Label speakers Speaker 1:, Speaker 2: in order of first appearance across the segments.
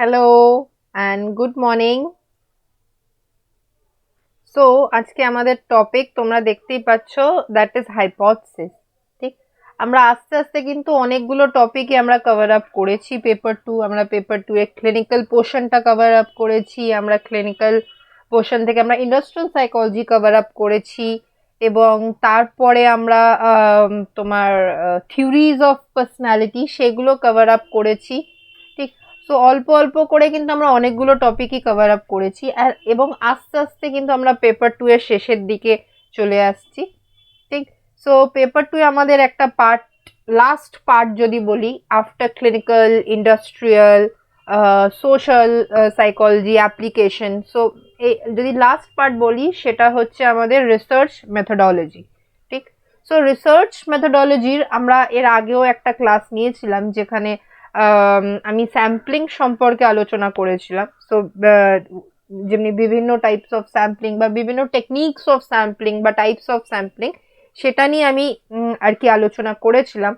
Speaker 1: Hello and good morning. So আজকে আমাদের topic তোমরা দেখতেই পাচ্ছ, দ্যাট ইজ হাইপোথিসিস। ঠিক, আমরা আস্তে আস্তে কিন্তু অনেকগুলো টপিকই আমরা কভার আপ করেছি। আমরা পেপার টু এর ক্লিনিক্যাল পোর্শনটা কভার আপ করেছি। আমরা ক্লিনিক্যাল পোর্শন থেকে আমরা ইন্ডাস্ট্রিয়াল সাইকোলজি কভার আপ করেছি, এবং তারপরে আমরা তোমার থিওরিজ অফ পার্সোনালিটি সেগুলো কভার আপ করেছি। ঠিক, সো অল্প অল্প করে কিন্তু আমরা অনেকগুলো টপিকই কভার আপ করেছি, আর এবং আস্তে আস্তে কিন্তু আমরা পেপার টু এর শেষের দিকে চলে আসছি। ঠিক, সো পেপার টু আমাদের একটা পার্ট, লাস্ট পার্ট যদি বলি, after clinical, industrial, social psychology application. So এই যদি লাস্ট পার্ট বলি, সেটা হচ্ছে আমাদের রিসার্চ মেথোডোলজি। ঠিক, সো রিসার্চ মেথোডোলজির আমরা এর আগেও একটা ক্লাস নিয়েছিলাম, যেখানে আমি স্যাম্পলিং সম্পর্কে আলোচনা করেছিলাম। সো যেমনি বিভিন্ন টাইপস অফ স্যাম্পলিং বা বিভিন্ন টেকনিকস অফ স্যাম্পলিং বা টাইপস অফ স্যাম্পলিং, সেটা নিয়ে আমি আর কি আলোচনা করেছিলাম।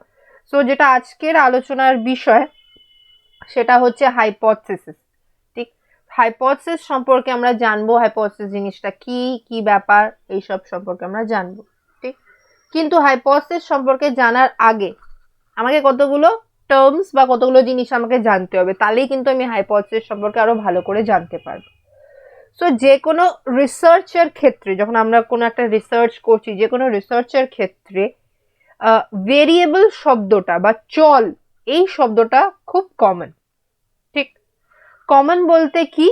Speaker 1: সো যেটা আজকের আলোচনার বিষয়, সেটা হচ্ছে হাইপোথিসিস। ঠিক, হাইপোথিসিস সম্পর্কে আমরা জানবো, হাইপোথিসিস জিনিসটা কি, কি ব্যাপার, এইসব সম্পর্কে আমরা জানবো। ঠিক, কিন্তু হাইপোথিসিস সম্পর্কে জানার আগে আমাকে কতগুলো টার্মস বা কতগুলো জিনিস আমাকে জানতে হবে, তাহলেই কিন্তু আমি হাইপোথিসিস সম্পর্কে আরো ভালো করে জানতে পারবো। সো যে কোনো রিসার্চের ক্ষেত্রে, যখন আমরা কোনো একটা রিসার্চ করছি, যে কোনো রিসার্চের ক্ষেত্রে ভেরিয়েবল শব্দটা বা চল, এই শব্দটা খুব কমন। ঠিক, কমন বলতে কি,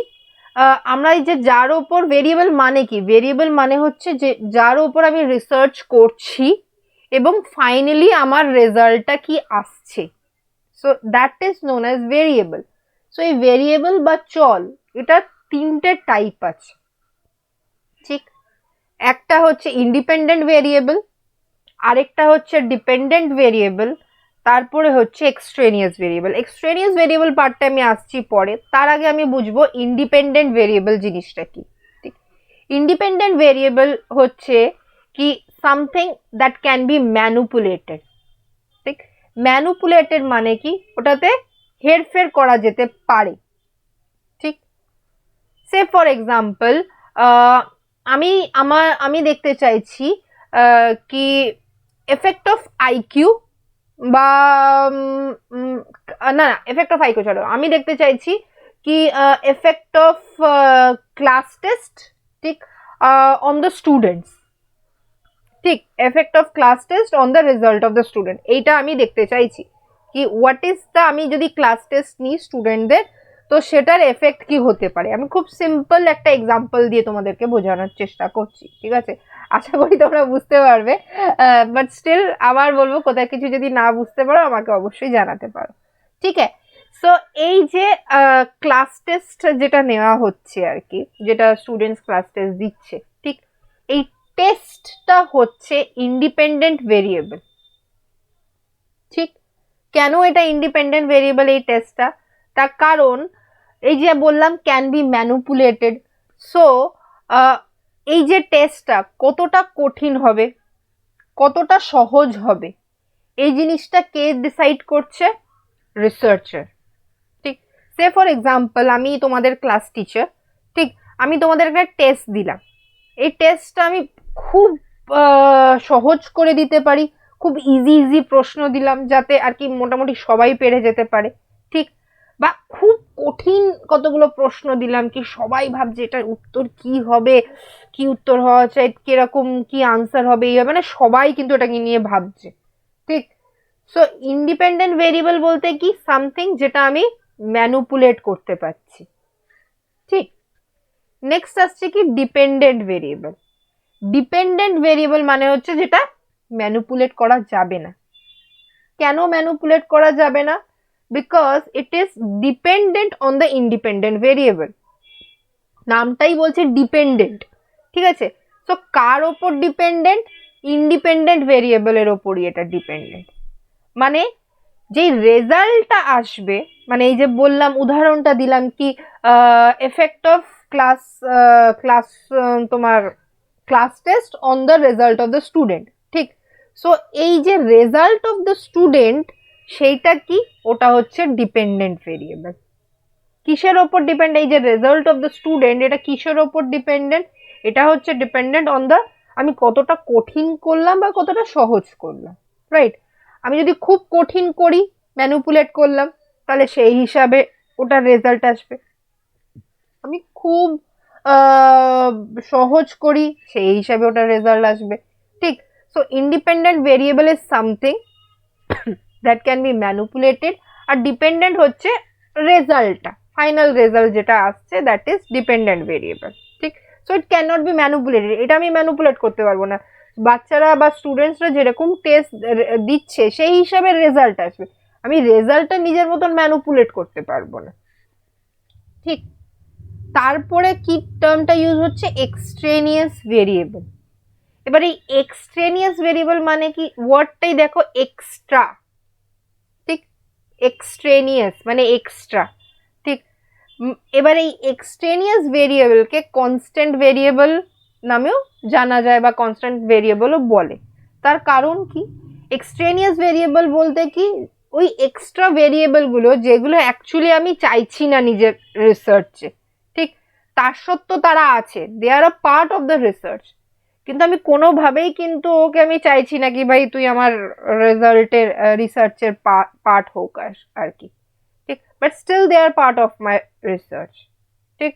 Speaker 1: আমরা এই যে যার ওপর ভেরিয়েবল মানে কি, ভেরিয়েবল মানে হচ্ছে যে যার ওপর আমি রিসার্চ করছি এবং ফাইনালি আমার রেজাল্টটা কি আসছে, so that is known as variable. So এই ভেরিয়েবল বা চল, এটা তিনটে টাইপ আছে। ঠিক, একটা হচ্ছে ইন্ডিপেন্ডেন্ট ভেরিয়েবল, আরেকটা হচ্ছে ডিপেন্ডেন্ট ভেরিয়েবল, তারপরে হচ্ছে এক্সট্রেনিয়াস ভেরিয়েবল। এক্সট্রেনিয়াস ভেরিয়েবল পার্টটা আমি আসছি পরে, তার আগে আমি বুঝবো ইন্ডিপেন্ডেন্ট ভেরিয়েবল জিনিসটা কি। ঠিক, ইন্ডিপেন্ডেন্ট ভেরিয়েবল হচ্ছে কি something that can be manipulated. ঠিক, ম্যানুপুলেটেড মানে কি, ওটাতে হেরফের করা যেতে পারে। ঠিক, সে ফর এক্সাম্পল, আমি আমি দেখতে চাইছি কি এফেক্ট অফ আইকিউ বা না না, এফেক্ট অফ আইকিউ ছাড়ো, আমি দেখতে চাইছি কি এফেক্ট অফ ক্লাস টেস্ট, ঠিক, অন দ্য স্টুডেন্টস। ঠিক, effect of class test on the result of the student, এইটা আমি দেখতে চাইছি কি হোয়াট ইজ দ্য, আমি যদি ক্লাস টেস্ট নিই স্টুডেন্টদের, তো সেটার এফেক্ট কি হতে পারে। আমি খুব সিম্পল একটা এক্সাম্পল দিয়ে তোমাদেরকে বোঝানোর চেষ্টা করছি, ঠিক আছে? আশা করি তোমরা বুঝতে পারবে, বাট স্টিল আবার বলবো, কোথায় কিছু যদি না বুঝতে পারো আমাকে অবশ্যই জানাতে পারো। ঠিক আছে, সো এই যে ক্লাস টেস্ট যেটা নেওয়া হচ্ছে আর কি, যেটা স্টুডেন্টস ক্লাস টেস্ট দিচ্ছে, ঠিক, এই টেস্টটা হচ্ছে ইন্ডিপেন্ডেন্ট ভেরিয়েবল। ঠিক, কেন এটা ইন্ডিপেন্ডেন্ট ভেরিয়েবল এই টেস্টটা? তার কারণ এই যে বললাম ক্যান বি ম্যানুপুলেটেড। সো এই যে টেস্টটা কতটা কঠিন হবে, কতটা সহজ হবে, এই জিনিসটা কে ডিসাইড করছে? রিসার্চার। ঠিক, সে ফর এক্সাম্পল আমি তোমাদের ক্লাস টিচার। ঠিক, আমি তোমাদের একটা টেস্ট দিলাম, এই টেস্টটা আমি খুব সহজ করে দিতে পারি, খুব ইজি ইজি প্রশ্ন দিলাম যাতে আর কি মোটামুটি সবাই পেরে যেতে পারে। ঠিক, বা খুব কঠিন কতগুলো প্রশ্ন দিলাম কি সবাই ভাবছে এটার উত্তর কি হবে, কি উত্তর হওয়া চাই, কিরকম কি আনসার হবে, এই মানে সবাই কিন্তু এটাকে নিয়ে ভাবছে। ঠিক, সো ইন্ডিপেন্ডেন্ট ভেরিয়েবল বলতে কি সামথিং যেটা আমি ম্যানুপুলেট করতে পারছি। ঠিক, নেক্সট আসছে কি ডিপেন্ডেন্ট ভেরিয়েবল। ডিপেন্ডেন্ট ভেরিয়েবল মানে হচ্ছে যেটা ম্যানুপুলেট করা যাবে না। কেন ম্যানুপুলেট করা যাবে না? Because it is dependent on the independent variable. নামটাই বলছে ডিপেন্ডেন্ট, ঠিক আছে? সো কার ওপর ডিপেন্ডেন্ট? ইন্ডিপেন্ডেন্ট ভেরিয়েবলের ওপরই এটা ডিপেন্ডেন্ট। মানে যেই রেজাল্টটা আসবে, মানে এই যে বললাম, উদাহরণটা দিলাম কি এফেক্ট অফ ক্লাস ক্লাস তোমার class test on the result of the student. ঠিক, সো এই যে রেজাল্ট অফ দ্য স্টুডেন্ট, সেইটা কি? ওটা হচ্ছে ডিপেন্ডেন্ট ভেরিয়েবল। কিসের ওপর ডিপেন্ড, এই যে রেজাল্ট অফ দ্য স্টুডেন্ট, এটা কিসের ওপর ডিপেন্ডেন্ট, এটা হচ্ছে ডিপেন্ডেন্ট অন দ্য আমি কতটা কঠিন করলাম বা কতটা সহজ করলাম, রাইট? আমি যদি খুব কঠিন করি, ম্যানুপুলেট করলাম, তাহলে সেই হিসাবে ওটার রেজাল্ট আসবে। আমি খুব সহজ করি, সেই হিসাবে ওটার রেজাল্ট আসবে, ঠিক? So independent variable is something that can be manipulated, আর ডিপেন্ডেন্ট হচ্ছে রেজাল্টটা, ফাইনাল রেজাল্ট যেটা আসছে, দ্যাট ইজ ডিপেন্ডেন্ট ভেরিয়েবল, ঠিক? So it can not be manipulated, এটা আমি ম্যানুপুলেট করতে পারবো না। বাচ্চারা বা স্টুডেন্টসরা যেরকম টেস্ট দিচ্ছে সেই হিসাবে রেজাল্ট আসবে, আমি রেজাল্টটা নিজের মতন ম্যানুপুলেট করতে পারবো না, ঠিক? তারপরে কি টার্মটা ইউজ হচ্ছে, এক্সট্রেনিয়াস ভেরিয়েবল। এবার এই এক্সট্রেনিয়াস ভেরিয়েবল মানে কি, ওয়ার্ডটাই দেখো, এক্সট্রা, ঠিক? এক্সট্রেনিয়াস মানে এক্সট্রা, ঠিক? এবার এই এক্সট্রেনিয়াস ভেরিয়েবলকে কনস্ট্যান্ট ভেরিয়েবল নামেও জানা যায় বা কনস্ট্যান্ট ভেরিয়েবলও বলে। তার কারণ কি, এক্সট্রেনিয়াস ভেরিয়েবল বলতে কি, ওই এক্সট্রা ভেরিয়েবলগুলো যেগুলো অ্যাকচুয়ালি আমি চাইছি না নিজের রিসার্চে, ঠিক? তার সত্ত্বেও তারা আছে, they are a part of the research, কিন্তু আমি কোনোভাবেই কিন্তু ওকে আমি চাইছি না কি ভাই তুই আমার রেজাল্টের রিসার্চের পার্ট হোক আর কি, ঠিক? But still they are part of my research, ঠিক?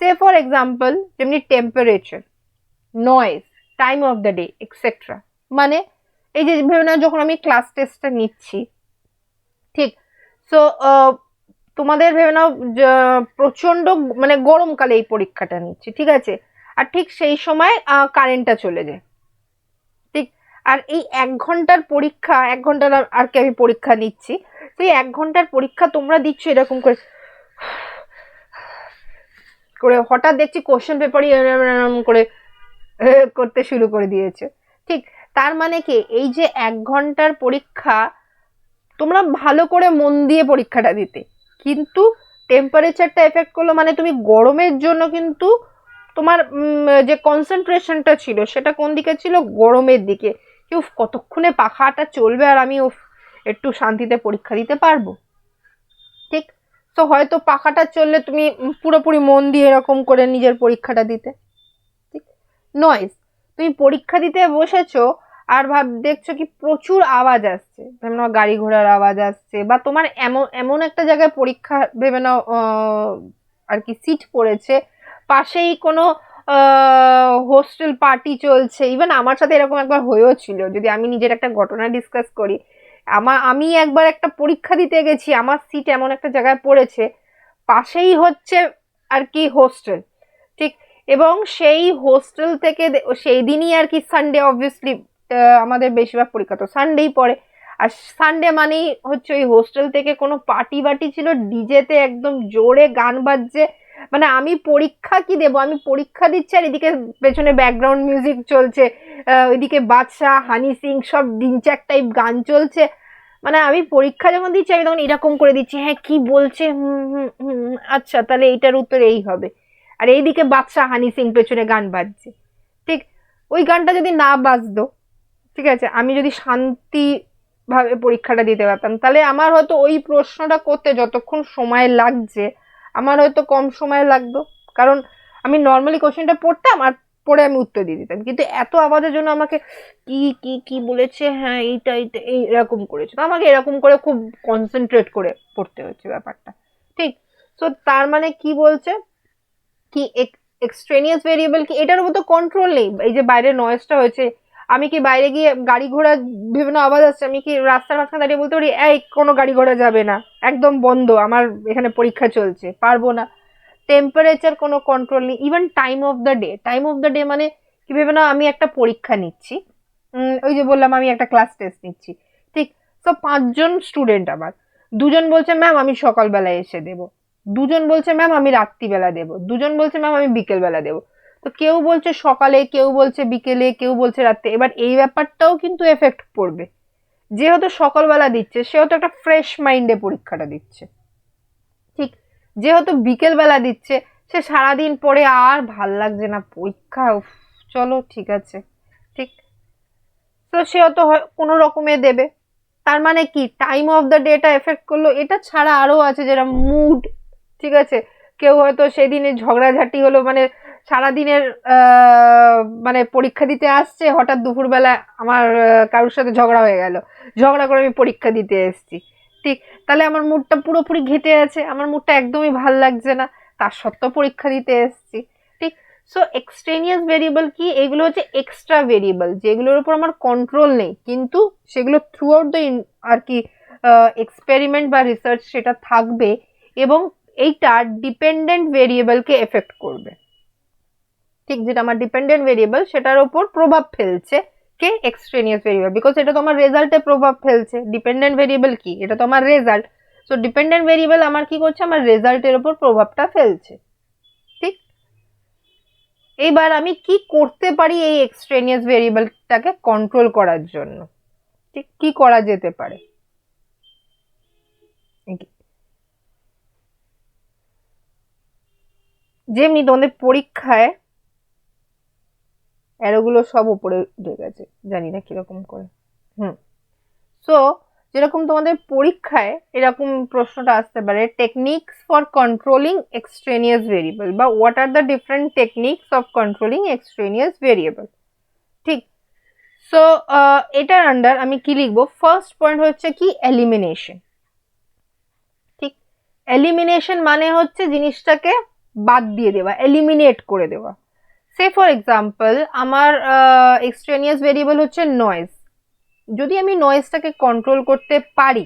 Speaker 1: সে ফর এক্সাম্পল যেমনি temperature, noise, time of the day etcetera, মানে এই যে ভেবে না যখন আমি ক্লাস টেস্টটা নিচ্ছি, ঠিক? সো তোমাদের ভেবে নাও প্রচন্ড মানে গরমকালে এই পরীক্ষাটা নিচ্ছি, ঠিক আছে? আর ঠিক সেই সময় কারেন্টটা চলে যায়, ঠিক? আর এই 1 ঘন্টার পরীক্ষা, 1 ঘন্টার আর কি আমি পরীক্ষা নিচ্ছি, তো এই 1 ঘন্টার পরীক্ষা তোমরা দিচ্ছ এরকম করে করে হঠাৎ দেখছি কোশ্চেন পেপারই করে করতে শুরু করে দিয়েছে, ঠিক? তার মানে কি, এই যে 1 ঘন্টার পরীক্ষা তোমরা ভালো করে মন দিয়ে পরীক্ষাটা দিতে, কিন্তু টেম্পারেচারটা এফেক্ট করলো, মানে তুমি গরমের জন্য কিন্তু তোমার যে কনসেন্ট্রেশনটা ছিল সেটা কোন দিকে ছিল, গরমের দিকে। কেউ কতক্ষণে পাখাটা চলবে আর আমি একটু শান্তিতে পরীক্ষা দিতে পারবো, ঠিক? তো হয়তো পাখাটা চললে তুমি পুরোপুরি মন দিয়ে এরকম করে নিজের পরীক্ষাটা দিতে, ঠিক? নয়েজ, তুমি পরীক্ষা দিতে বসেছো আর দেখছো কি প্রচুর আওয়াজ আসছে, ভেবে নাও গাড়ি ঘোড়ার আওয়াজ আসছে, বা তোমার এমন এমন একটা জায়গায় পরীক্ষা ভেবে নাও আর কি সিট পড়েছে, পাশেই কোনো হোস্টেল পার্টি চলছে। ইভেন আমার সাথে এরকম একবার হয়েও ছিল, যদি আমি নিজের একটা ঘটনা ডিসকাস করি, আমি একবার একটা পরীক্ষা দিতে গেছি, আমার সিট এমন একটা জায়গায় পড়েছে, পাশেই হচ্ছে আর কি হোস্টেল, ঠিক? এবং সেই হোস্টেল থেকে সেই দিনই আর কি সানডে, অবভিয়াসলি আমাদের বেশিরভাগ পরীক্ষা তো সানডেই পড়ে, আর সানডে মানেই হচ্ছে ওই হোস্টেল থেকে কোনো পার্টি বাটি ছিল, ডিজেতে একদম জোরে গান বাজছে, মানে আমি পরীক্ষা কি দেবো, আমি পরীক্ষা দিচ্ছি আর এদিকে পেছনে ব্যাকগ্রাউন্ড মিউজিক চলছে, ওইদিকে বাদশা, হানি সিং সব ডিনচ্যাক টাইপ গান চলছে, মানে আমি পরীক্ষা যখন দিচ্ছি আমি তখন এরকম করে দিচ্ছি, হ্যাঁ কি বলছে, আচ্ছা তাহলে এইটার উত্তর এই হবে, আর এইদিকে বাদশা হানি সিং পেছনে গান বাজছে, ঠিক? ওই গানটা যদি না বাজতো, ঠিক আছে, আমি যদি শান্তি ভাবে পরীক্ষাটা দিতে পারতাম, তাহলে আমার হয়তো ওই প্রশ্নটা করতে যতক্ষণ সময় লাগছে আমার হয়তো কম সময় লাগতো, কারণ আমি নর্মালি কোশ্চেনটা পড়তাম আর পড়ে আমি উত্তর দিয়ে দিতাম, কিন্তু এত আওয়াজের জন্য আমাকে কি কি কি বলেছে, হ্যাঁ এইটা এইটা এই এরকম করেছে, তো আমাকে এরকম করে খুব কনসেন্ট্রেট করে পড়তে হচ্ছে ব্যাপারটা, ঠিক? তো তার মানে কি বলছে কি, এক্সট্রেনিয়াস ভেরিয়েবল কি, এটার উপর তো কন্ট্রোল নেই। এই যে বাইরে নয়েজটা হয়েছে, আমি কি বাইরে গিয়ে গাড়ি ঘোড়া বিভিন্ন আওয়াজ আসছে, আমি কি রাস্তার মাঝখানে দাঁড়িয়ে বলতে পারি এই কোনো গাড়ি ঘোড়া যাবে না, একদম বন্ধ, আমার এখানে পরীক্ষা চলছে, পারবো না। টেম্পারেচার কোনো কন্ট্রোল নেই, even time of the day, time of the day মানে কি ভেবে না, আমি একটা পরীক্ষা নিচ্ছি, ওই যে বললাম আমি একটা ক্লাস টেস্ট নিচ্ছি, ঠিক? তো 5 জন স্টুডেন্ট, আমার 2 জন বলছে ম্যাম আমি সকালবেলায় এসে দেবো, 2 জন বলছে ম্যাম আমি রাত্রিবেলা দেবো, 2 জন বলছে ম্যাম আমি বিকেলবেলা দেবো, তো কেউ বলছে সকালে, কেউ বলছে বিকেলে, কেউ বলছে রাত্রে। এবার এই ব্যাপারটাও কিন্তু এফেক্ট পড়বে, যেহেতু সকালবেলা দিচ্ছে সেহেতু একটা ফ্রেশ মাইন্ডে পরীক্ষাটা দিচ্ছে, ঠিক? যেহেতু বিকেল বেলা দিচ্ছে, সে সারাদিন পরে আর ভাল লাগছে না পরীক্ষা, চলো ঠিক আছে, ঠিক? তো সে হয়তো কোনো রকমে দেবে। তার মানে কি, time of the data effect করলো, এটা ছাড়া আরো আছে যেটা মুড, ঠিক আছে, কেউ হয়তো সেদিনে ঝগড়াঝাটি হলো, মানে সারাদিনের মানে পরীক্ষা দিতে আসছে, হঠাৎ দুপুরবেলা আমার কারোর সাথে ঝগড়া হয়ে গেল, ঝগড়া করে আমি পরীক্ষা দিতে এসেছি। ঠিক, তাহলে আমার মুডটা পুরোপুরি ঘেটে আছে, আমার মুডটা একদমই ভাল লাগছে না, তার সত্ত্বেও পরীক্ষা দিতে এসেছি। ঠিক, সো এক্সট্রেনিয়াস ভেরিয়েবল কি, এগুলো হচ্ছে এক্সট্রা ভেরিয়েবল যেগুলোর উপর আমার কন্ট্রোল নেই, কিন্তু সেগুলো থ্রু আউট দ্য আর কি এক্সপেরিমেন্ট বা রিসার্চ সেটা থাকবে, এবং এইটা ডিপেন্ডেন্ট ভেরিয়েবলকে এফেক্ট করবে। ঠিক, যেটা আমার ডিপেন্ডেন্ট ভেরিয়েবল সেটার উপর প্রভাব ফেলছে কে, এক্সট্রেনিয়াস ভেরিয়েবল, বিকজ এটা তো আমার রেজাল্টে প্রভাব ফেলছে। ডিপেন্ডেন্ট ভেরিয়েবল কি, এটা তো আমার রেজাল্ট। সো ডিপেন্ডেন্ট ভেরিয়েবল আমার কি করছে, আমার রেজাল্টের উপর প্রভাবটা ফেলছে। ঠিক, এইবার আমি কি করতে পারি এই এক্সট্রেনিয়াস ভেরিয়েবলটাকে কন্ট্রোল করার জন্য? ঠিক, কি করা যেতে পারে? যেমনি তোমাদের পরীক্ষায় অ্যারোগুলো সব উপরে উঠে গেছে, জানি না কিরকম করে। হুম, সো যেরকম তোমাদের পরীক্ষায় এরকম প্রশ্নটা আসতে পারে, techniques for controlling extraneous variable, বা what are the different techniques of controlling extraneous variable. ঠিক, সো এটার আন্ডার আমি কি লিখবো? ফার্স্ট পয়েন্ট হচ্ছে কি, এলিমিনেশন। ঠিক, এলিমিনেশন মানে হচ্ছে জিনিসটাকে বাদ দিয়ে দেওয়া, এলিমিনেট করে দেওয়া। সে ফর এক্সাম্পল আমার এক্সট্রেনিয়াস ভেরিয়েবল হচ্ছে নয়েজ, যদি আমি নয়েজটাকে কন্ট্রোল করতে পারি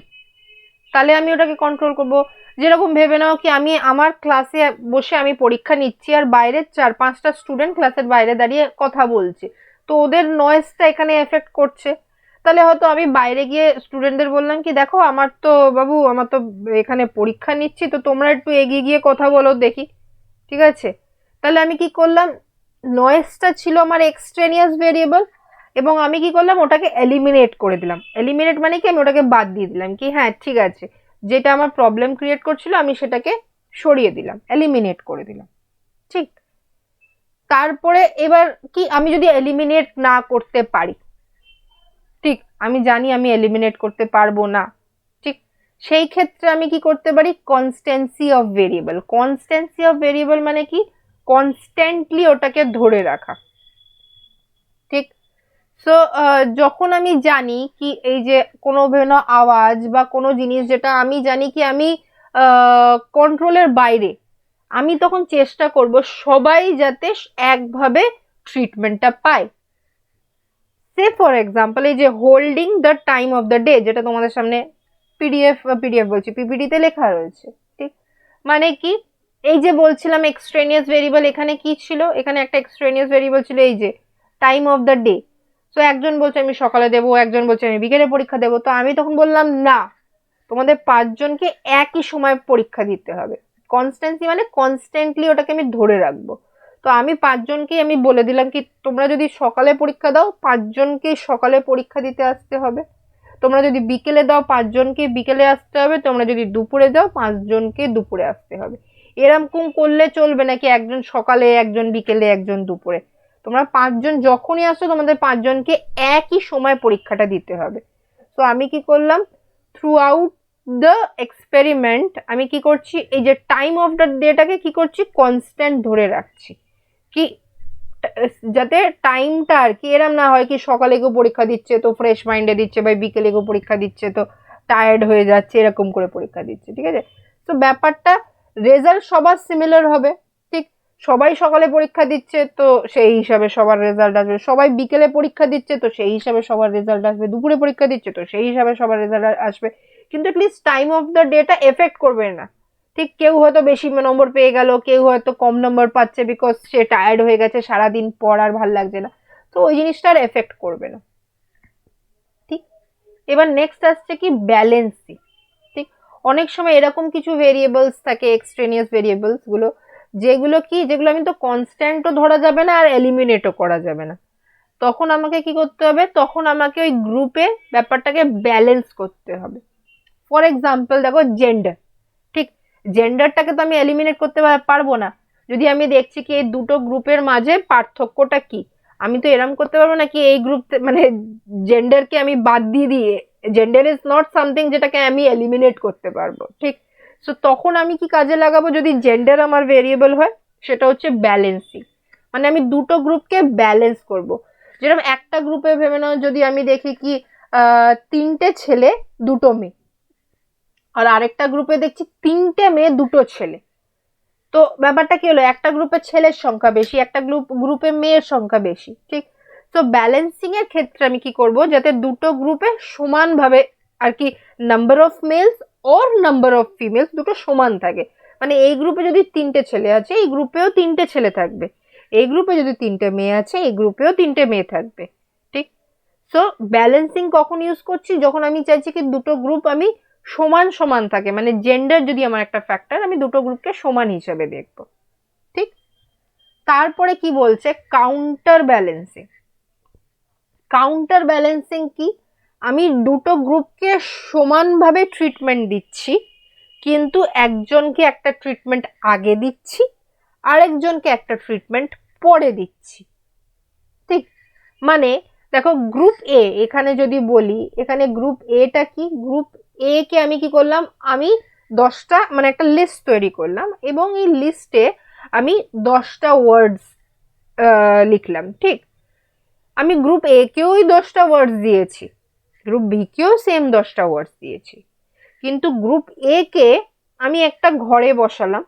Speaker 1: তাহলে আমি ওটাকে কন্ট্রোল করব। যেরকম ভেবে নাও কি, আমি আমার ক্লাসে বসে আমি পরীক্ষা নিচ্ছি, আর বাইরে 4-5টা স্টুডেন্ট ক্লাসের বাইরে দাঁড়িয়ে কথা বলছে, তো ওদের নয়েজটা এখানে এফেক্ট করছে। তাহলে হয়তো আমি বাইরে গিয়ে স্টুডেন্টদের বললাম কি, দেখো আমার তো বাবু, আমার তো এখানে পরীক্ষা নিচ্ছি, তো তোমরা একটু এগিয়ে গিয়ে কথা বলো দেখি। ঠিক আছে, তাহলে আমি কি করলাম, নয়েজটা ছিল আমার এক্সট্রেনিয়াস ভেরিয়েবল, এবং আমি কি করলাম, ওটাকে এলিমিনেট করে দিলাম। এলিমিনেট মানে কি, আমি ওটাকে বাদ দিয়ে দিলাম, কি হ্যাঁ ঠিক আছে, যেটা আমার প্রবলেম ক্রিয়েট করছিল আমি সেটাকে সরিয়ে দিলাম, এলিমিনেট করে দিলাম। ঠিক, তারপরে এবার কি, আমি যদি এলিমিনেট না করতে পারি, ঠিক, আমি জানি আমি এলিমিনেট করতে পারবো না, ঠিক, সেই ক্ষেত্রে আমি কি করতে পারি, কনস্ট্যান্সি অফ ভেরিয়েবল। কনস্ট্যান্সি অফ ভেরিয়েবল মানে কি, কনস্ট্যান্টলি ওটাকে ধরে রাখা। ঠিক, সো যখন আমি জানি কি, এই যে কোনো বিভিন্ন আওয়াজ বা কোনো জিনিস যেটা আমি জানি কি আমি কন্ট্রোলের বাইরে, আমি তখন চেষ্টা করব সবাই যাতে একভাবে ট্রিটমেন্টটা পায়। সে ফর এক্সাম্পল এই যে holding the time of the day, যেটা তোমাদের সামনে পিডিএফ বলছি, পিপিটিতে লেখা রয়েছে। ঠিক, মানে কি, এই যে বলছিলাম এক্সট্রেনিয়াস ভেরিয়েবল, এখানে কি ছিল, এখানে একটা এক্সট্রেনিয়াস ভেরিয়েবল ছিল এই যে টাইম অফ দ্য ডে। তো একজন বলছে আমি সকালে দেবো, একজন বলছে আমি বিকেলে পরীক্ষা দেবো, তো আমি তখন বললাম না, তোমাদের 5জনকে একই সময় পরীক্ষা দিতে হবে। কনস্ট্যান্সি মানে কনস্ট্যান্টলি ওটাকে আমি ধরে রাখবো। তো আমি 5জনকেই আমি বলে দিলাম কি, তোমরা যদি সকালে পরীক্ষা দাও 5জনকেই সকালে পরীক্ষা দিতে আসতে হবে, তোমরা যদি বিকেলে দাও 5জনকে বিকেলে আসতে হবে, তোমরা যদি দুপুরে দাও 5জনকে দুপুরে আসতে হবে। এরকম করলে চলবে নাকি একজন সকালে, একজন বিকেলে, একজন দুপুরে। তোমরা 5জন যখনই আসছো, তোমাদের 5জনকে একই সময় পরীক্ষাটা দিতে হবে। তো আমি কি করলাম, থ্রু আউট দ্য এক্সপেরিমেন্ট আমি কি করছি, এই যে টাইম অফ দ্য ডেটাকে কি করছি, কনস্ট্যান্ট ধরে রাখছি, কি যাতে টাইমটা আর কি এরম না হয় কি সকালে কেউ পরীক্ষা দিচ্ছে তো ফ্রেশ মাইন্ডে দিচ্ছে, বা বিকেলে কেউ পরীক্ষা দিচ্ছে তো টায়ার্ড হয়ে যাচ্ছে, এরকম করে পরীক্ষা দিচ্ছে। ঠিক আছে, তো ব্যাপারটা রেজাল্ট সবার সিমিলার হবে। ঠিক, সবাই সকালে পরীক্ষা দিচ্ছে তো সেই হিসাবে সবার রেজাল্ট আসবে, সবাই বিকেলে পরীক্ষা দিচ্ছে তো সেই হিসাবে সবার রেজাল্ট আসবে, দুপুরে পরীক্ষা দিচ্ছে তো সেই হিসাবে সবার রেজাল্ট আসবে, কিন্তু please time of the data effect করবে না। ঠিক, কেউ হয়তো বেশি নম্বর পেয়ে গেল, কেউ হয়তো কম নম্বর পাচ্ছে বিকজ সে টায়ার্ড হয়ে গেছে, সারাদিন পর আর ভাল লাগছে না, তো ওই জিনিসটা আর এফেক্ট করবে না। ঠিক, এবার নেক্সট আসছে কি, ব্যালেন্সিং। ঠিক, অনেক সময় এরকম কিছু ভেরিয়েবলস থাকে, এক্সট্রেনিয়াস ভেরিয়েবলস গুলো, যেগুলো কি, যেগুলো আমি তো কনস্ট্যান্টও ধরা যাবে না আর এলিমিনেটও করা যাবে না, তখন আমাকে কি করতে হবে, তখন আমাকে ওই গ্রুপে ব্যাপারটাকে ব্যালেন্স করতে হবে। ফর এক্সাম্পল দেখো জেন্ডার। ঠিক, জেন্ডারটাকে তো আমি এলিমিনেট করতে পারবো না, যদি আমি দেখছি কি এই দুটো গ্রুপের মাঝে পার্থক্যটা কি, আমি তো এরম করতে পারবো না কি এই গ্রুপ মানে জেন্ডারকে আমি বাদ দিয়ে দিয়ে, জেন্ডার ইজ নট সামথিং যেটাকে আমি এলিমিনেট করতে পারবো। ঠিক, সো তখন আমি কি কাজে লাগাবো যদি জেন্ডার আমার ভেরিয়েবল হয়, সেটা হচ্ছে ব্যালেন্সিং, মানে আমি দুটো গ্রুপকে ব্যালেন্স করব। যেরকম একটা গ্রুপে ভেবে নাও যদি আমি দেখি কি 3টে ছেলে 2টো মেয়ে, আর আরেকটা গ্রুপে দেখছি 3টে মেয়ে 2টো ছেলে, তো ব্যাপারটা কি হলো, একটা গ্রুপে ছেলের সংখ্যা বেশি, একটা গ্রুপে মেয়ের সংখ্যা বেশি, ঠিক। তো ব্যালেন্সিং এর ক্ষেত্রে আমি কি করব, যাতে দুটো গ্রুপে সমানভাবে আর কি number of males or number of females দুটো সমান থাকে, মানে এই গ্রুপে যদি 3টে ছেলে আছে এই গ্রুপেও 3টে ছেলে থাকবে, এই গ্রুপে যদি 3টে মেয়ে আছে এই গ্রুপেও 3টে মেয়ে থাকবে, ঠিক। সো ব্যালেন্সিং কখন ইউজ করছি, যখন আমি চাইছি কি দুটো গ্রুপ আমি সমান সমান থাকে, মানে জেন্ডার যদি আমার একটা ফ্যাক্টর, আমি দুটো গ্রুপকে সমান হিসেবে দেখব, ঠিক। তারপরে কি বলছে কাউন্টার ব্যালেন্সিং। কাউন্টার ব্যালেন্সিং কি, আমি দুটো গ্রুপকে সমানভাবে ট্রিটমেন্ট দিচ্ছি, কিন্তু একজনকে একটা ট্রিটমেন্ট আগে দিচ্ছি, আরেকজনকে একটা ট্রিটমেন্ট পরে দিচ্ছি, ঠিক। মানে দেখো গ্রুপ এ, এখানে যদি বলি এখানে গ্রুপ এটা কি, গ্রুপ এ কে আমি কি করলাম, আমি 10টা মানে একটা লিস্ট তৈরি করলাম এবং এই লিস্টে আমি 10টা ওয়ার্ডস লিখলাম, ঠিক। আমি গ্রুপ এ কেও 10টা ওয়ার্ডস দিয়েছি, গ্রুপ বি কেও সেম 10টা ওয়ার্ডস দিয়েছি, কিন্তু গ্রুপ এ কে আমি একটা ঘরে বসালাম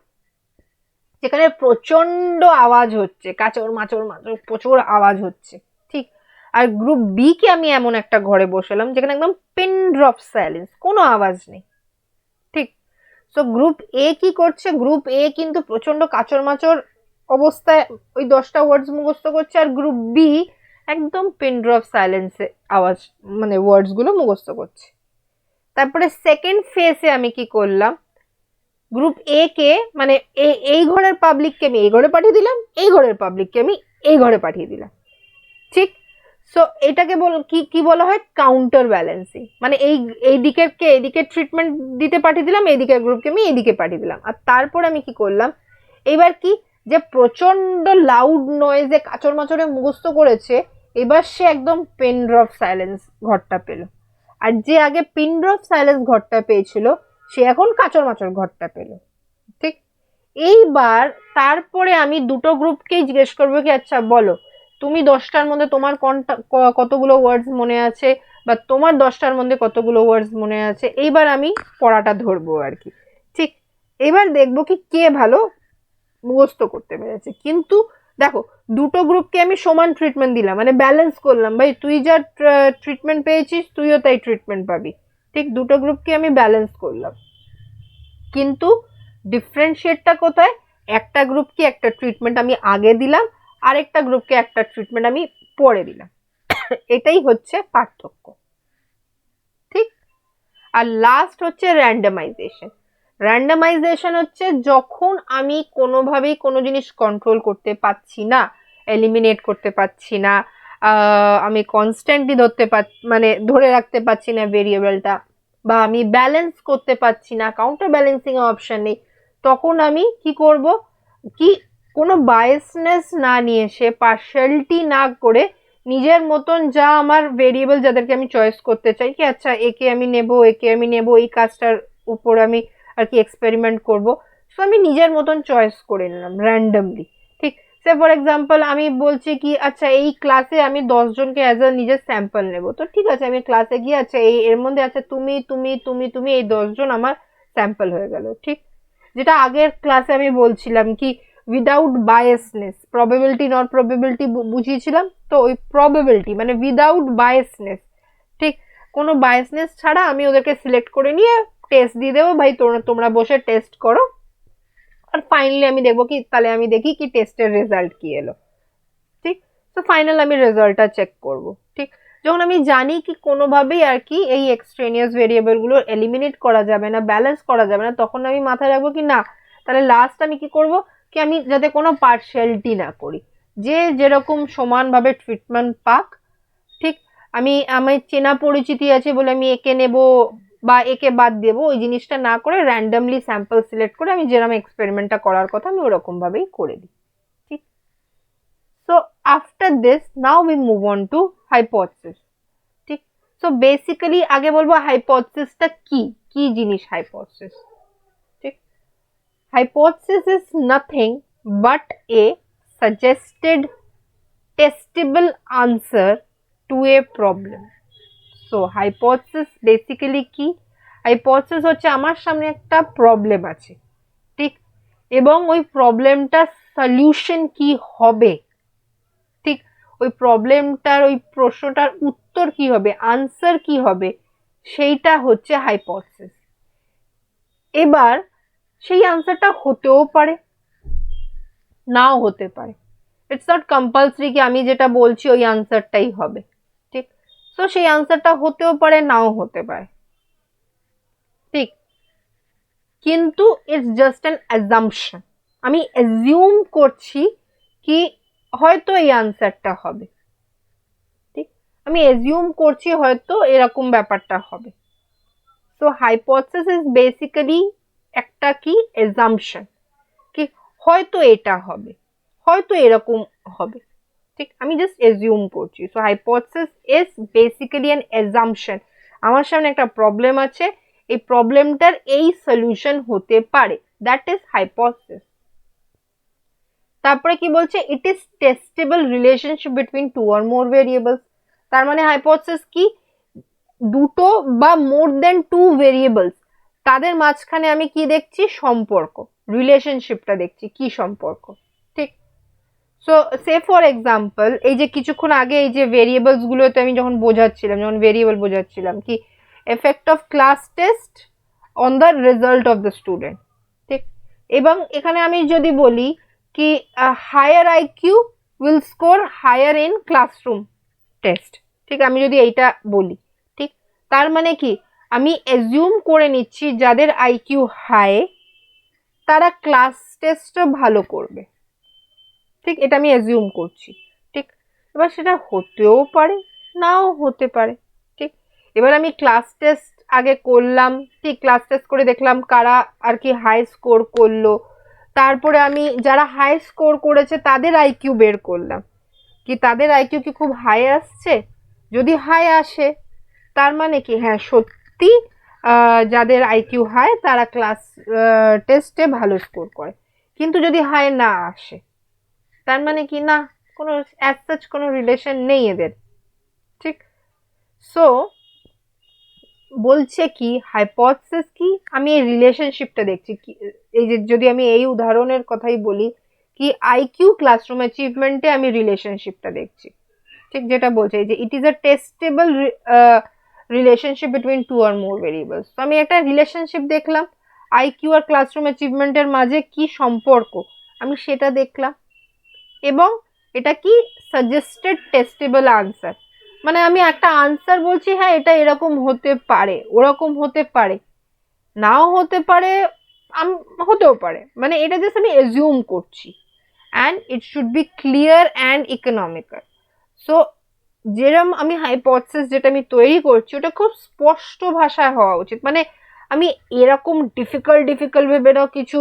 Speaker 1: যেখানে প্রচন্ড আওয়াজ হচ্ছে, কাচর মাচর মাচর প্রচুর আওয়াজ হচ্ছে, ঠিক। আর গ্রুপ বি কে আমি এমন একটা ঘরে বসালাম যেখানে একদম পিন ড্রপ সাইলেন্স, কোনো আওয়াজ নেই, ঠিক। সো গ্রুপ এ কি করছে, গ্রুপ এ কিন্তু প্রচন্ড কাচর মাচর অবস্থায় ওই 10টা ওয়ার্ডস মুখস্থ করছে, আর গ্রুপ বি একদম পিন ড্রপ সাইলেন্সে আওয়াজ মানে ওয়ার্ডস গুলো মুখস্থ করছে। তারপরে সেকেন্ড ফেজে আমি কি করলাম, গ্রুপ এ কে মানে এই ঘরের পাবলিককে আমি এই ঘরে পাঠিয়ে দিলাম, এই ঘরের পাবলিককে আমি এই ঘরে পাঠিয়ে দিলাম, ঠিক। সো এটাকে কি কি বলা হয় কাউন্টার ব্যালেন্সিং, মানে এই দিকের কে এদিকে ট্রিটমেন্ট দিতে পাঠিয়ে দিলাম, এই দিকের গ্রুপকে আমি এইদিকে পাঠিয়ে দিলাম। আর তারপর আমি কি করলাম, এবার কি যে প্রচন্ড লাউড নয়েজে কাচর মাচরে মুখস্থ করেছে, এবার সে একদম পেন ড্রপ সাইলেন্স ঘরটা পেল, আর যে আগে পিন ড্রপ সাইলেন্স ঘরটা পেয়েছিল সে এখন কাচর মাচর ঘরটা পেল, ঠিক। এইবার তারপরে আমি দুটো গ্রুপকেই জিজ্ঞেস করবো কি আচ্ছা বলো তুমি 10টার মধ্যে তোমার কতগুলো ওয়ার্ডস মনে আছে, বা তোমার 10টার মধ্যে কতগুলো ওয়ার্ডস মনে আছে, এইবার আমি পড়াটা ধরবো আর কি, ঠিক। এবার দেখবো কি কে ভালো মুখস্থ করতে পেরেছে। কিন্তু দেখো দুটো গ্রুপকে আমি সমান ট্রিটমেন্ট দিলাম, মানে ব্যালেন্স করলাম, ভাই তুই যা ট্রিটমেন্ট পেয়েছিস তুইও তাই ট্রিটমেন্ট পাবি, ঠিক। দুটো গ্রুপকে আমি ব্যালেন্স করলাম, কিন্তু ডিফারেন্সিয়েটটা কোথায়, একটা গ্রুপকে একটা ট্রিটমেন্ট আমি আগে দিলাম, আরেকটা গ্রুপকে একটা ট্রিটমেন্ট আমি পরে দিলাম, এটাই হচ্ছে পার্থক্য, ঠিক। আর লাস্ট হচ্ছে র্যান্ডমাইজেশন। র্যান্ডমাইজেশন হচ্ছে যখন আমি কোনোভাবেই কোনো জিনিস কন্ট্রোল করতে পারছি না, এলিমিনেট করতে পারছি না, আমি কনস্ট্যান্টলি মানে ধরে রাখতে পারছি না ভেরিয়েবলটা, বা আমি ব্যালেন্স করতে পারছি না, কাউন্টার ব্যালেন্সিং অপশন নেই, তখন আমি কি করব, কি কোনো বায়াসনেস না নিয়ে এসে পার্শিয়ালিটি না করে নিজের মতন যা আমার ভেরিয়েবল যাদেরকে আমি চয়েস করতে চাই কি আচ্ছা একে আমি নেব, একে আমি নেব, এই কাজটার উপর আমি আর কি এক্সপেরিমেন্ট করব, সো আমি নিজের মতন চয়েস করে নিলাম র্যান্ডমলি, ঠিক। সে ফর এক্সাম্পল আমি বলছি কি আচ্ছা এই ক্লাসে আমি 10জনকে অ্যাজ আ নিজের স্যাম্পল নেব, তো ঠিক আছে আমি ক্লাসে গিয়ে আচ্ছা এর মধ্যে আচ্ছা তুমি তুমি তুমি তুমি এই 10জন আমার স্যাম্পল হয়ে গেল, ঠিক। যেটা আগের ক্লাসে আমি বলছিলাম কি without biasness, probability not probability বুঝিয়েছিলাম, তো ওই প্রবাবিলিটি মানে উইদাউট বায়াসনেস, ঠিক। কোনো বায়াসনেস ছাড়া আমি ওদেরকে সিলেক্ট করে নিয়ে টেস্ট দিয়ে দেবো, ভাই তোমরা বসে টেস্ট করো, আর ফাইনালি আমি দেখবো কি তাহলে আমি দেখি কি টেস্টের রেজাল্ট কি এলো, ঠিক। তো ফাইনাল আমি রেজাল্টটা চেক করব, ঠিক। যখন আমি জানি কি কোনোভাবেই আর কি এই এক্সট্রেনিয়াস ভেরিয়েবল গুলো এলিমিনেট করা যাবে না, ব্যালেন্স করা যাবে না, তখন আমি মাথায় রাখবো কি না তাহলে লাস্ট আমি কি করব, কি আমি যাতে কোনো পার্শিয়ালিটি না করি, যে যেরকম সমানভাবে ট্রিটমেন্ট পাক, ঠিক। আমার চেনা পরিচিতি আছে বলে আমি একে নেব বা একে বাদ দেবো, ওই জিনিসটা না করে র্যান্ডমলি স্যাম্পল সিলেক্ট করে আমি যেরকম এক্সপেরিমেন্টটা করার কথা আমি ওরকম ভাবেই করে দিই, ঠিক। So after this now we move on to hypothesis, ঠিক। So basically আগে বলবো hypothesis টা কি কি জিনিস hypothesis, ঠিক। hypothesis is nothing but a suggested testable answer to a problem. So hypothesis basically কি, hypothesis হচ্ছে আমার সামনে একটা প্রবলেম আছে, ঠিক, এবং ওই প্রবলেমটা সলিউশন কি হবে, ঠিক, ওই প্রবলেমটার ওই প্রশ্নটার উত্তর কি হবে, আনসার কি হবে, সেইটা হচ্ছে হাইপোথেসিস। এবার সেই আনসারটা হতেও পারে, নাও হতে পারে। ইটস নট কম্পালসারি কি আমি যেটা বলছি ওই আনসারটাই হবে, ঠিক। তো সেই আনসারটা হতেও পারে, নাও হতে পারে, ঠিক, কিন্তু ইটস জাস্ট অ্যান অ্যাজাম্পশন। আমি অ্যাজিউম করছি কি হয়তো এই আনসারটা হবে, ঠিক, আমি অ্যাজিউম করছি হয়তো এরকম ব্যাপারটা হবে। সো হাইপোথেসিস ইজ বেসিক্যালি একটা কি অ্যাজাম্পশন, কি হয়তো এটা হবে, হয়তো এরকম হবে, ঠিক, আমি জাস্ট অ্যাজিউম করছি। So hypothesis is basically an assumption. আমার সামনে একটা প্রবলেম আছে, এই প্রবলেমটার এই সলিউশন হতে পারে, দ্যাট ইজ হাইপোথেসিস। তারপরে কি বলছে, it is testable relationship between two or more variables. তার মানে হাইপোথেসিস কি, দুটো বা মোর দেন টু ভেরিয়েবলস, তাদের মাঝখানে আমি কি দেখছি, সম্পর্ক, রিলেশনশিপটা দেখছি, কি সম্পর্ক, ঠিক। সো সে ফর এক্সাম্পল, এই যে কিছুক্ষণ আগে এই যে ভেরিয়েবলস গুলোতে আমি যখন বোঝাচ্ছিলাম, যখন ভেরিয়েবল বোঝাচ্ছিলাম কি effect of class test on the result of the student, ঠিক, এবং এখানে আমি যদি বলি কি higher IQ will score higher in classroom test, ঠিক, আমি যদি এইটা বলি, ঠিক, তার মানে কি আমি অ্যাজিউম করে নিচ্ছি যাদের আইকিউ হাই তারা ক্লাস টেস্টও ভালো করবে, ঠিক, এটা আমি অ্যাজিউম করছি, ঠিক। এবার সেটা হতেও পারে, নাও হতে পারে, ঠিক। এবার আমি ক্লাস টেস্ট আগে করলাম, ঠিক, ক্লাস টেস্ট করে দেখলাম কারা আর কি হাই স্কোর করলো, তারপরে আমি যারা হাই স্কোর করেছে তাদের আইকিউ বের করলাম, কি তাদের আইকিউ কি খুব হাই আসছে, যদি হাই আসে তার মানে কি হ্যাঁ সত্যি যাদের আইকিউ হাই তারা ক্লাস টেস্টে ভালো স্কোর করে। কিন্তু যদি হাই না আসে তার মানে কি না, কোনো অ্যাজ সাচ কোনো রিলেশন নেই এদের, ঠিক। সো বলছে কি হাইপোথেসিস কি, আমি এই রিলেশনশিপটা দেখছি কি, এই যে যদি আমি এই উদাহরণের কথাই বলি কি আইকিউ ক্লাসরুম অ্যাচিভমেন্টে আমি রিলেশনশিপটা দেখছি, ঠিক, যেটা বলছে যে it is a testable relationship between two or more variables. তো আমি একটা রিলেশনশিপ দেখলাম, আইকিউ আর ক্লাসরুম অ্যাচিভমেন্টের মাঝে কি সম্পর্ক আমি সেটা দেখলাম, এবং এটা কি সাজেস্টেড টেস্টেবল আনসার, মানে আমি একটা আনসার বলছি হ্যাঁ এটা এরকম হতে পারে, ওরকম হতে পারে, নাও হতে পারে, হতেও পারে, মানে এটা জাস্ট আমি অ্যাজিউম করছি, and it should be clear and economical. So যেরকম আমি হাইপোথেসিস যেটা আমি তৈরি করছি ওটা খুব স্পষ্ট ভাষায় হওয়া উচিত, মানে আমি এরকম ডিফিকাল্ট ভেবে না কিছু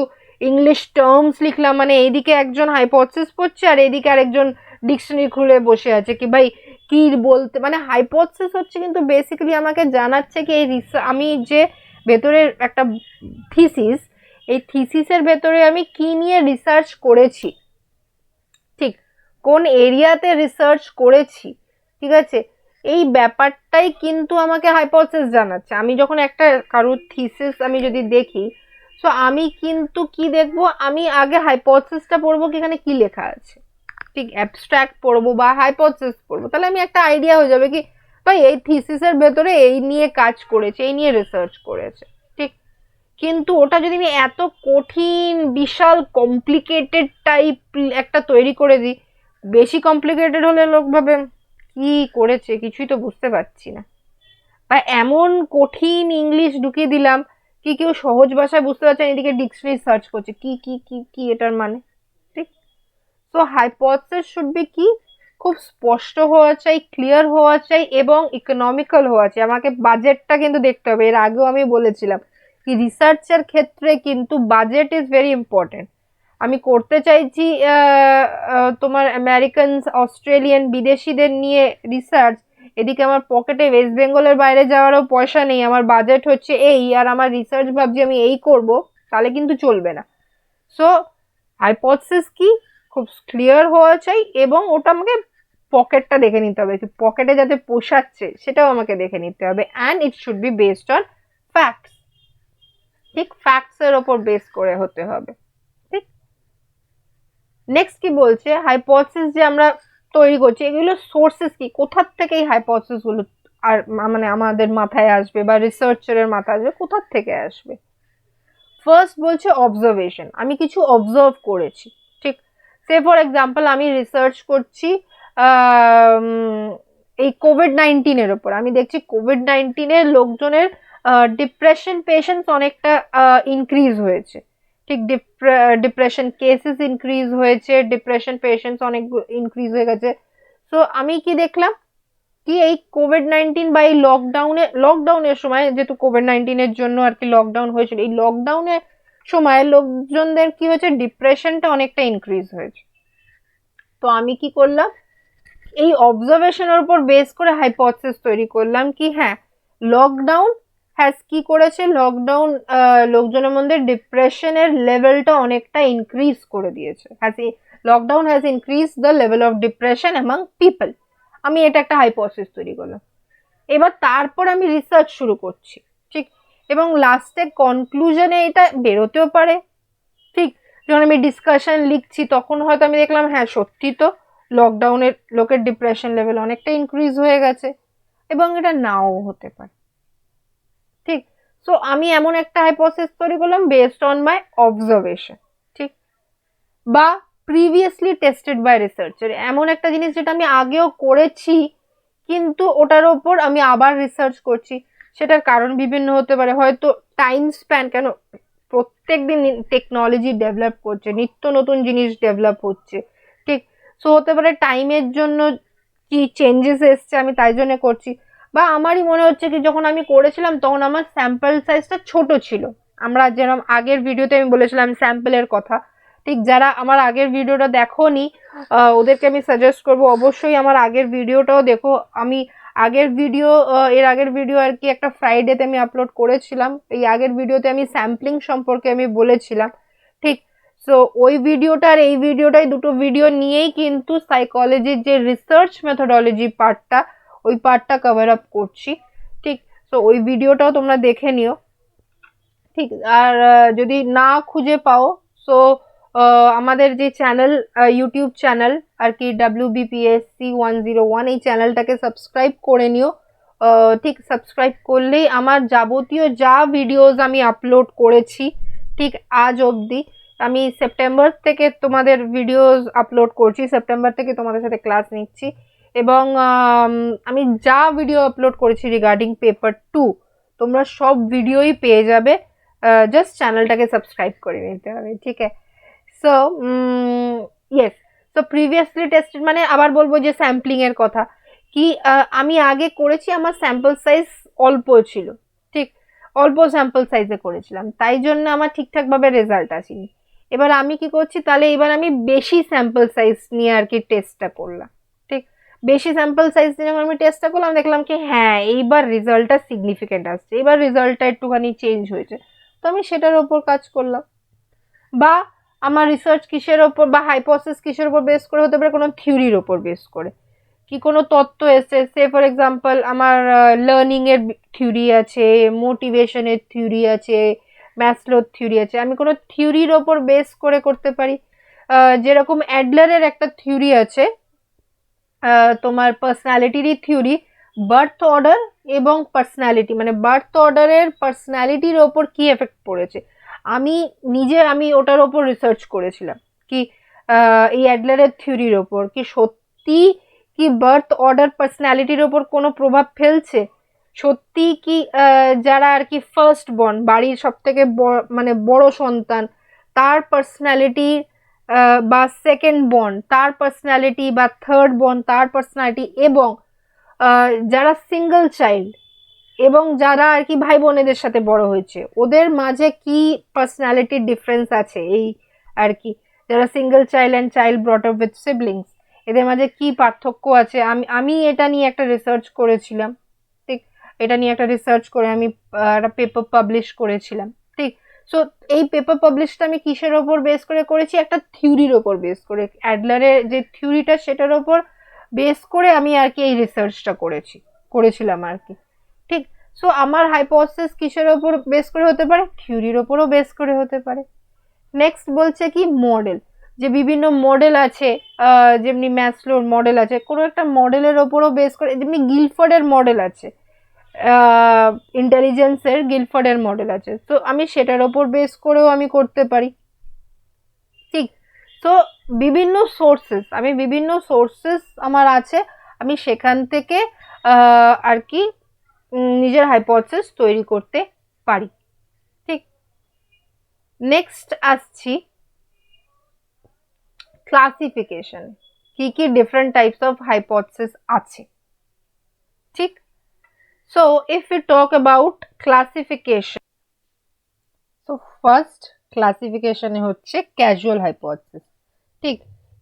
Speaker 1: ইংলিশ টার্মস লিখলাম, মানে এইদিকে একজন হাইপোথেসিস পড়ছে আর এইদিকে আরেকজন ডিকশনারি খুলে বসে আছে কি ভাই কি বলতে, মানে হাইপোথেসিস হচ্ছে কিন্তু বেসিক্যালি আমাকে জানাচ্ছে কি এই আমি যে ভেতরের একটা থিসিস, এই থিসিসের ভেতরে আমি কি নিয়ে রিসার্চ করেছি, ঠিক, কোন এরিয়াতে রিসার্চ করেছি, ঠিক আছে, এই ব্যাপারটাই কিন্তু আমাকে হাইপোথেসিস জানাচ্ছে। আমি যখন একটা কারোর থিসিস আমি যদি দেখি, সো আমি কিন্তু কি দেখবো, আমি আগে হাইপোথেসিসটা পড়বো কি এখানে কি লেখা আছে, ঠিক, অ্যাবস্ট্রাক্ট পড়বো বা হাইপোথেসিস পড়বো, তাহলে আমি একটা আইডিয়া হয়ে যাবে কি ভাই এই থিসিসের ভেতরে এই নিয়ে কাজ করেছে, এই নিয়ে রিসার্চ করেছে, ঠিক। কিন্তু ওটা যদি আমি এত কঠিন বিশাল কমপ্লিকেটেড টাইপ একটা তৈরি করে দিই, বেশি কমপ্লিকেটেড হলে লোক ভাবে কি করেছে কিছুই তো বুঝতে পারছি না, বা এমন কঠিন ইংলিশ ঢুকিয়ে দিলাম কি কেউ সহজ ভাষায় বুঝতে পারছে না, এদিকে ডিকশনারি সার্চ করছে কি কি কি কি এটার মানে, ঠিক। সো হাইপোথেসিস শুড বি কি খুব স্পষ্ট হওয়া চাই, ক্লিয়ার হওয়া চাই এবং ইকোনমিক্যাল হওয়া চাই। আমাকে বাজেটটা কিন্তু দেখতে হবে, এর আগেও আমি বলেছিলাম কি রিসার্চের ক্ষেত্রে কিন্তু বাজেট ইজ ভেরি ইম্পর্টেন্ট। আমি করতে চাইছি তোমার আমেরিকান অস্ট্রেলিয়ান বিদেশিদের নিয়ে রিসার্চ, এদিকে আমার পকেটে ওয়েস্ট বেঙ্গলের বাইরে যাওয়ারও পয়সা নেই, আমার বাজেট হচ্ছে এই আর আমার রিসার্চ ভাবছি আমি এই করব, তাহলে কিন্তু চলবে না, সো হাইপোথিসিস কি খুব ক্লিয়ার হওয়া চাই, এবং ওটা আমাকে পকেটটা দেখে নিতে হবে, কি পকেটে যাতে পোষাচ্ছে সেটাও আমাকে দেখে নিতে হবে, and it should be based on facts. ঠিক, ফ্যাক্টস এর ওপর বেস করে হতে হবে। ঠিক, নেক্সট কি বলছে, হাইপোথিসিস যে আমরা তৈরি করছি এগুলো সোর্সেস কি, কোথার থেকে এই হাইপোথিসিস গুলো আর মানে আমাদের মাথায় আসবে বা রিসার্চারের মাথায় আসবে, কোথার থেকে আসবে? ফার্স্ট বলছে অবজারভেশন, আমি কিছু অবজার্ভ করেছি। ঠিক, সে ফর এক্সাম্পল আমি রিসার্চ করছি এই কোভিড-19 ওপর, আমি দেখছি কোভিড-19 লোকজনের ডিপ্রেশন পেশেন্টস অনেকটা ইনক্রিজ হয়েছে। ঠিক, ডিপ্রেশন কেসেস ইনক্রিজ হয়েছে, ডিপ্রেশন পেশেন্টস অনেক ইনক্রিজ হয়ে গেছে। সো আমি কি দেখলাম, কি এই কোভিড-19 বা এই লকডাউনের সময়, যেহেতু কোভিড-19 জন্য আর কি লকডাউন হয়েছিল, এই লকডাউনের সময় লোকজনদের কি হয়েছে, ডিপ্রেশনটা অনেকটা ইনক্রিজ হয়েছে। তো আমি কি করলাম, এই অবজারভেশনের উপর বেস করে হাইপোথিসিস তৈরি করলাম কি হ্যাঁ, লকডাউন কি করেছে, লকডাউন লোকজনের মধ্যে ডিপ্রেশনের লেভেলটা অনেকটা ইনক্রিজ করে দিয়েছে। Lockdown has increase the level of depression among people. আমি এটা একটা হাইপোথিসিস তৈরি করলাম। এবার তারপর আমি রিসার্চ শুরু করছি। ঠিক, এবং লাস্টে কনক্লুশনে এটা বেরোতেও পারে। ঠিক, যখন আমি ডিসকাশন লিখছি তখন হয়তো আমি দেখলাম হ্যাঁ সত্যি তো লকডাউনের লোকের ডিপ্রেশন লেভেল অনেকটা ইনক্রিজ হয়ে গেছে, এবং এটা নাও হতে পারে। ঠিক, সো আমি এমন একটা হাইপোথিসিস তৈরি করলাম বেসড অন মাই অবজারভেশন। ঠিক, বা প্রিভিয়াসলি টেস্টেড বাই রিসার্চার, এমন একটা জিনিস যেটা আমি আগেও করেছি কিন্তু ওটার ওপর আমি আবার রিসার্চ করছি। সেটার কারণ বিভিন্ন হতে পারে, হয়তো টাইম স্প্যান, কেন প্রত্যেক দিন টেকনোলজি ডেভেলপ করছে, নিত্য নতুন জিনিস ডেভেলপ হচ্ছে। ঠিক, সো হতে পারে টাইমের জন্য কি চেঞ্জেস এসছে আমি তাই জন্য করছি, বা আমারই মনে হচ্ছে কি যখন আমি করেছিলাম তখন আমার স্যাম্পল সাইজটা ছোট ছিল। আমরা যেরকম আগের ভিডিওতে আমি বলেছিলাম স্যাম্পলের কথা, ঠিক যারা আমার আগের ভিডিওটা দেখোনি ওদেরকে আমি সাজেস্ট করব অবশ্যই আমার আগের ভিডিওটাও দেখো। আমি আগের ভিডিও এর আগের ভিডিও আর কি একটা ফ্রাইডেতে আমি আপলোড করেছিলাম, এই আগের ভিডিওতে আমি স্যাম্পলিং সম্পর্কে আমি বলেছিলাম। ঠিক, সো ওই ভিডিওটা আর এই ভিডিওটাই দুটো ভিডিও নিয়েই কিন্তু সাইকোলজির যে রিসার্চ মেথোডোলজি পার্টটা, ওই পার্টটা কভার আপ করছি। ঠিক, সো ওই ভিডিওটাও তোমরা দেখে নিও। ঠিক, আর যদি না খুঁজে পাও সো আমাদের যে চ্যানেল, ইউটিউব চ্যানেল আর কি WBPSC101, এই চ্যানেলটাকে সাবস্ক্রাইব করে নিও। ঠিক, সাবস্ক্রাইব করলেই আমার যাবতীয় যা ভিডিওস আমি আপলোড করেছি ঠিক আজ অবধি, আমি সেপ্টেম্বর থেকে তোমাদের ভিডিওস আপলোড করছি, সেপ্টেম্বর থেকে তোমাদের সাথে ক্লাস নিচ্ছি, এবং আমি যা ভিডিও আপলোড করেছি রিগার্ডিং পেপার 2 তোমরা সব ভিডিওই পেয়ে যাবে, জাস্ট চ্যানেলটাকে সাবস্ক্রাইব করে নিতে হবে। ঠিক আছে, so yes, so previously tested মানে আবার বলবো যে স্যাম্পলিং এর কথা, কি আমি আগে করেছি আমার স্যাম্পল সাইজ অল্প ছিল। ঠিক, অল্প স্যাম্পল সাইজে করেছিলাম তাই জন্য আমার ঠিকঠাক ভাবে রেজাল্ট আসেনি। এবার আমি কি করছি, তাহলে এবার আমি বেশি স্যাম্পল সাইজ নিয়ে আর কি টেস্টটা করলাম। ঠিক, বেশি স্যাম্পল সাইজ নিয়ে যখন আমি টেস্টটা করলাম দেখলাম কি হ্যাঁ এইবার রেজাল্টটা সিগনিফিকেন্ট আসছে, এবার রেজাল্টটা একটুখানি চেঞ্জ হয়েছে, তো আমি সেটার ওপর কাজ করলাম। বা আমার রিসার্চ কিসের ওপর বা হাইপোথিসিস কিসের ওপর বেস করে হতে পারে, কোনো থিওরির ওপর বেস করে, কি কোনো তত্ত্ব এসছে, সে ফর এক্সাম্পল আমার লার্নিং এর থিওরি আছে, মোটিভেশনের থিওরি আছে, ম্যাসলোর থিওরি আছে, আমি কোনো থিওরির ওপর বেস করে করতে পারি। যেরকম অ্যাডলারের একটা থিওরি আছে, তোমার পার্সোনালিটিরই থিওরি, বার্থ অর্ডার এবং পার্সোনালিটি, মানে বার্থ অর্ডারের পার্সোনালিটির ওপর কি এফেক্ট পড়েছে। আমি ওটার ওপর রিসার্চ করেছিলাম, কি এই অ্যাডলারের থিওরির ওপর কি সত্যি কি বার্থ অর্ডার পার্সোনালিটির ওপর কোনো প্রভাব ফেলছে, সত্যি কি যারা আর কি ফার্স্ট বর্ন, বাড়ির সব থেকে মানে বড় সন্তান, তার পার্সোনালিটি, বা সেকেন্ড বর্ন তার পার্সোনালিটি, বা থার্ড বর্ন তার পার্সোনালিটি, এবং যারা সিঙ্গেল চাইল্ড এবং যারা আর কি ভাই বোনেদের সাথে বড় হয়েছে ওদের মাঝে কি পার্সোনালিটির ডিফারেন্স আছে, এই আর কি যারা single child and child brought up with siblings এদের মাঝে কি পার্থক্য আছে, আমি এটা নিয়ে একটা রিসার্চ করেছিলাম। ঠিক, এটা নিয়ে একটা রিসার্চ করে আমি একটা পেপার পাবলিশ করেছিলাম। ঠিক, সো এই পেপার পাবলিশটা আমি কিসের ওপর বেস করে করেছি, একটা থিওরির ওপর বেস করে, অ্যাডলারের যে থিওরিটা সেটার ওপর বেস করে আমি আর কি এই রিসার্চটা করেছিলাম আর কি। ঠিক, সো আমার হাইপোথিসিস কিসের ওপর বেস করে হতে পারে, থিওরির ওপরও বেস করে হতে পারে। নেক্সট বলছে কি মডেল, যে বিভিন্ন মডেল আছে, যেমনি ম্যাসলোর মডেল আছে, কোনো একটা মডেলের ওপরও বেস করে, যেমনি গিলফোর্ডের মডেল আছে, ইন্টেলিজেন্সের গিলফোর্ডের মডেল আছে, তো আমি সেটার ওপর বেস করেও আমি করতে পারি। ঠিক, তো বিভিন্ন সোর্সেস আমার আছে, আমি সেখান থেকে আর কি নিজের হাইপোথিসিস তৈরি করতে পারি। ঠিক, নেক্সট আসছি ক্লাসিফিকেশন, কি কি ডিফারেন্ট টাইপস অফ হাইপোথিসিস আছে। ঠিক, so if you talk about classification, so first ক্লাসিফিকেশনে হচ্ছে ক্যাজুয়াল হাইপোথিসিস। ঠিক,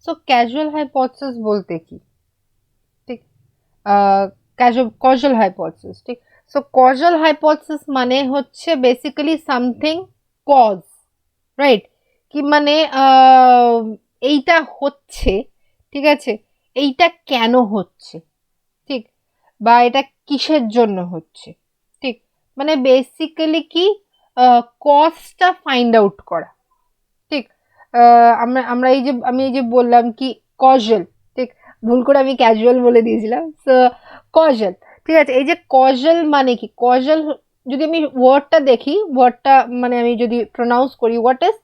Speaker 1: সো ক্যাজুয়াল হাইপোথিসিস বলতে কি, ঠিক, কজাল হাইপোথিসিস। ঠিক, সো কজাল হাইপোথিসিস মানে হচ্ছে বেসিক্যালি সামথিং কজ, রাইট, কি মানে এইটা হচ্ছে, ঠিক আছে, এইটা কেন হচ্ছে, ঠিক, বা এটা কিসের জন্য হচ্ছে। ঠিক, মানে বেসিক্যালি কি কজটা ফাইন্ড আউট করা। ঠিক, আমরা আমরা এই যে আমি এই যে বললাম কি কজাল, ঠিক, ভুল করে আমি ক্যাজুয়াল বলে দিয়েছিলাম, সো কজাল। ঠিক আছে, এই যে কজাল মানে কি, কজাল যদি আমি ওয়ার্ডটা দেখি, ওয়ার্ডটা মানে আমি যদি প্রোনাউন্স করি, হোয়াট ইজ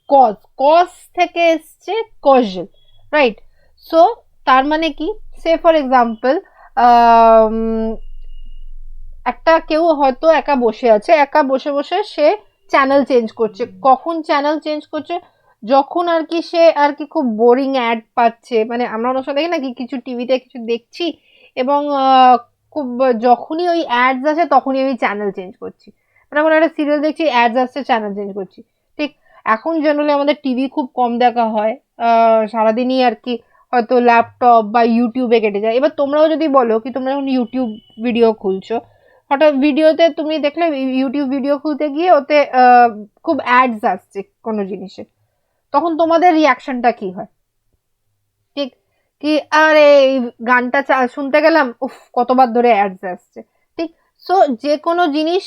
Speaker 1: কজ, কজ থেকে এসছে কজাল, রাইট। সো তার মানে কি, সে ফর এক্সাম্পল একটা কেউ হয়তো একা বসে আছে, একা বসে বসে সে চ্যানেল চেঞ্জ করছে, কখন চ্যানেল চেঞ্জ করছে, যখন আর কি সে আর কি খুব বোরিং অ্যাড পাচ্ছে, মানে আমরা অনেক সময় দেখি না কি কিছু টিভিতে কিছু দেখছি এবং খুব যখনই ওই অ্যাডস আসে তখনই আমি চ্যানেল চেঞ্জ করছি, মানে কোনো একটা সিরিয়াল দেখছি অ্যাডস আসছে চ্যানেল চেঞ্জ করছি। ঠিক, এখন জেনারেলি আমাদের টিভি খুব কম দেখা হয়, সারাদিনই আর কি হয়তো ল্যাপটপ বা ইউটিউবে কেটে যায়। এবার তোমরাও যদি বলো কি তোমরা যখন ইউটিউব ভিডিও খুলছো, হঠাৎ ভিডিওতে তুমি দেখলে ইউটিউব ভিডিও খুলতে গিয়ে ওতে খুব অ্যাডস আসছে কোনো জিনিসে, তখন তোমাদের রিয়াকশনটা কি হয়, ঠিক, কি আরে এই গানটা শুনতে গেলাম, উফ কতবার ধরে অ্যাডস আসছে। ঠিক, সো যে কোনো জিনিস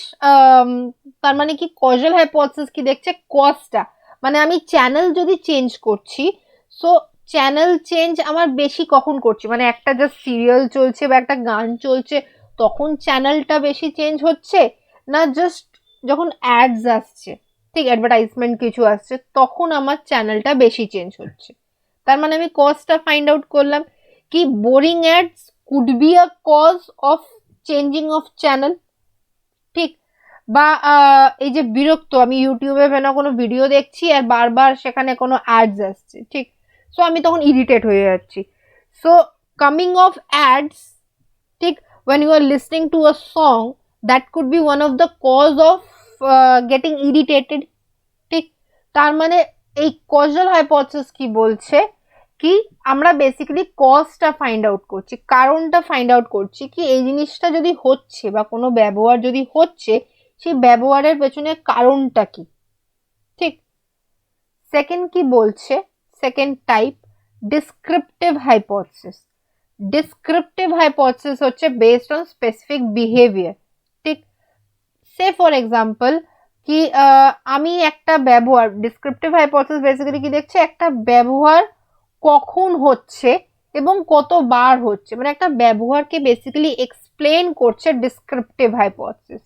Speaker 1: তার মানে কি কজাল হাইপোথিসিস কি দেখছে, কজটা, মানে আমি চ্যানেল যদি চেঞ্জ করছি, সো চ্যানেল চেঞ্জ আমার বেশি কখন করছি, মানে একটা জাস্ট সিরিয়াল চলছে বা একটা গান চলছে তখন চ্যানেলটা বেশি চেঞ্জ হচ্ছে, না জাস্ট যখন অ্যাডস আসছে, ঠিক, অ্যাডভার্টাইজমেন্ট কিছু আসছে তখন আমার চ্যানেলটা বেশি চেঞ্জ হচ্ছে। তার মানে আমি কজটা ফাইন্ড আউট করলাম কি boring ads could be a cause of changing of channel. ঠিক, বা এই যে বিরক্ত, আমি ইউটিউবে কোনো ভিডিও দেখছি আর বারবার সেখানে কোনো অ্যাডস আসছে, ঠিক, সো আমি তখন ইরিটেট হয়ে যাচ্ছি। সো কামিং অফ অ্যাডস, ঠিক, when you are listening to a song, that could be one of the cause of getting irritated। ঠিক, তার মানে এই কজাল হাইপোথিসিস কি বলছে কি আমরা বেসিক্যালি কজটা ফাইন্ড আউট করছি, কারণটা ফাইন্ড আউট করছি কি এই জিনিসটা যদি হচ্ছে বা কোনো ব্যবহার যদি হচ্ছে সেই ব্যবহারের পেছনে কারণটা কি। ঠিক, সেকেন্ড কি বলছে, second type descriptive hypothesis. Descriptive hypothesis হচ্ছে বেসড অন স্পেসিফিক বিহেভিয়ার। ঠিক, সে ফর এক্সাম্পল কি আমি একটা ব্যবহার, ডিসক্রিপটিভ হাইপোথিসিস বেসিক্যালি কি দেখছে একটা ব্যবহার কখন হচ্ছে এবং কতবার হচ্ছে, মানে একটা ব্যবহারকে বেসিক্যালি এক্সপ্লেন করছে ডিসক্রিপটিভ হাইপোথিসিস।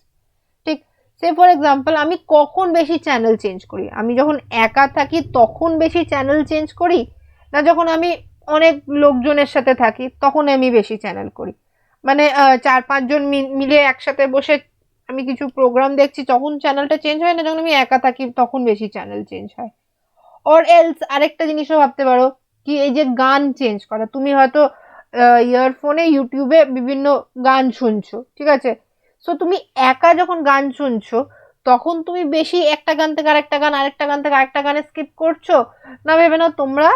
Speaker 1: ঠিক, সে ফর এক্সাম্পল আমি কখন বেশি চ্যানেল চেঞ্জ করি, আমি যখন একা থাকি তখন বেশি চ্যানেল চেঞ্জ করি, না যখন আমি অনেক লোকজনের সাথে থাকি তখন আমি বেশি চ্যানেল করি, মানে 4-5 জন মিলে একসাথে বসে আমি কিছু প্রোগ্রাম দেখছি তখন চ্যানেলটা চেঞ্জ হয়, না যখন আমি একা থাকি তখন বেশি চ্যানেল চেঞ্জ হয়। অর এলস আরেকটা জিনিসও ভাবতে পারো কি এই যে গান চেঞ্জ করা, তুমি হয়তো ইয়ারফোনে ইউটিউবে বিভিন্ন গান শুনছো, ঠিক আছে, সো তুমি একা যখন গান শুনছো তখন তুমি বেশি একটা গান থেকে আরেকটা গান, আরেকটা গান থেকে আরেকটা গানে স্কিপ করছো, না ভেবে না তোমরা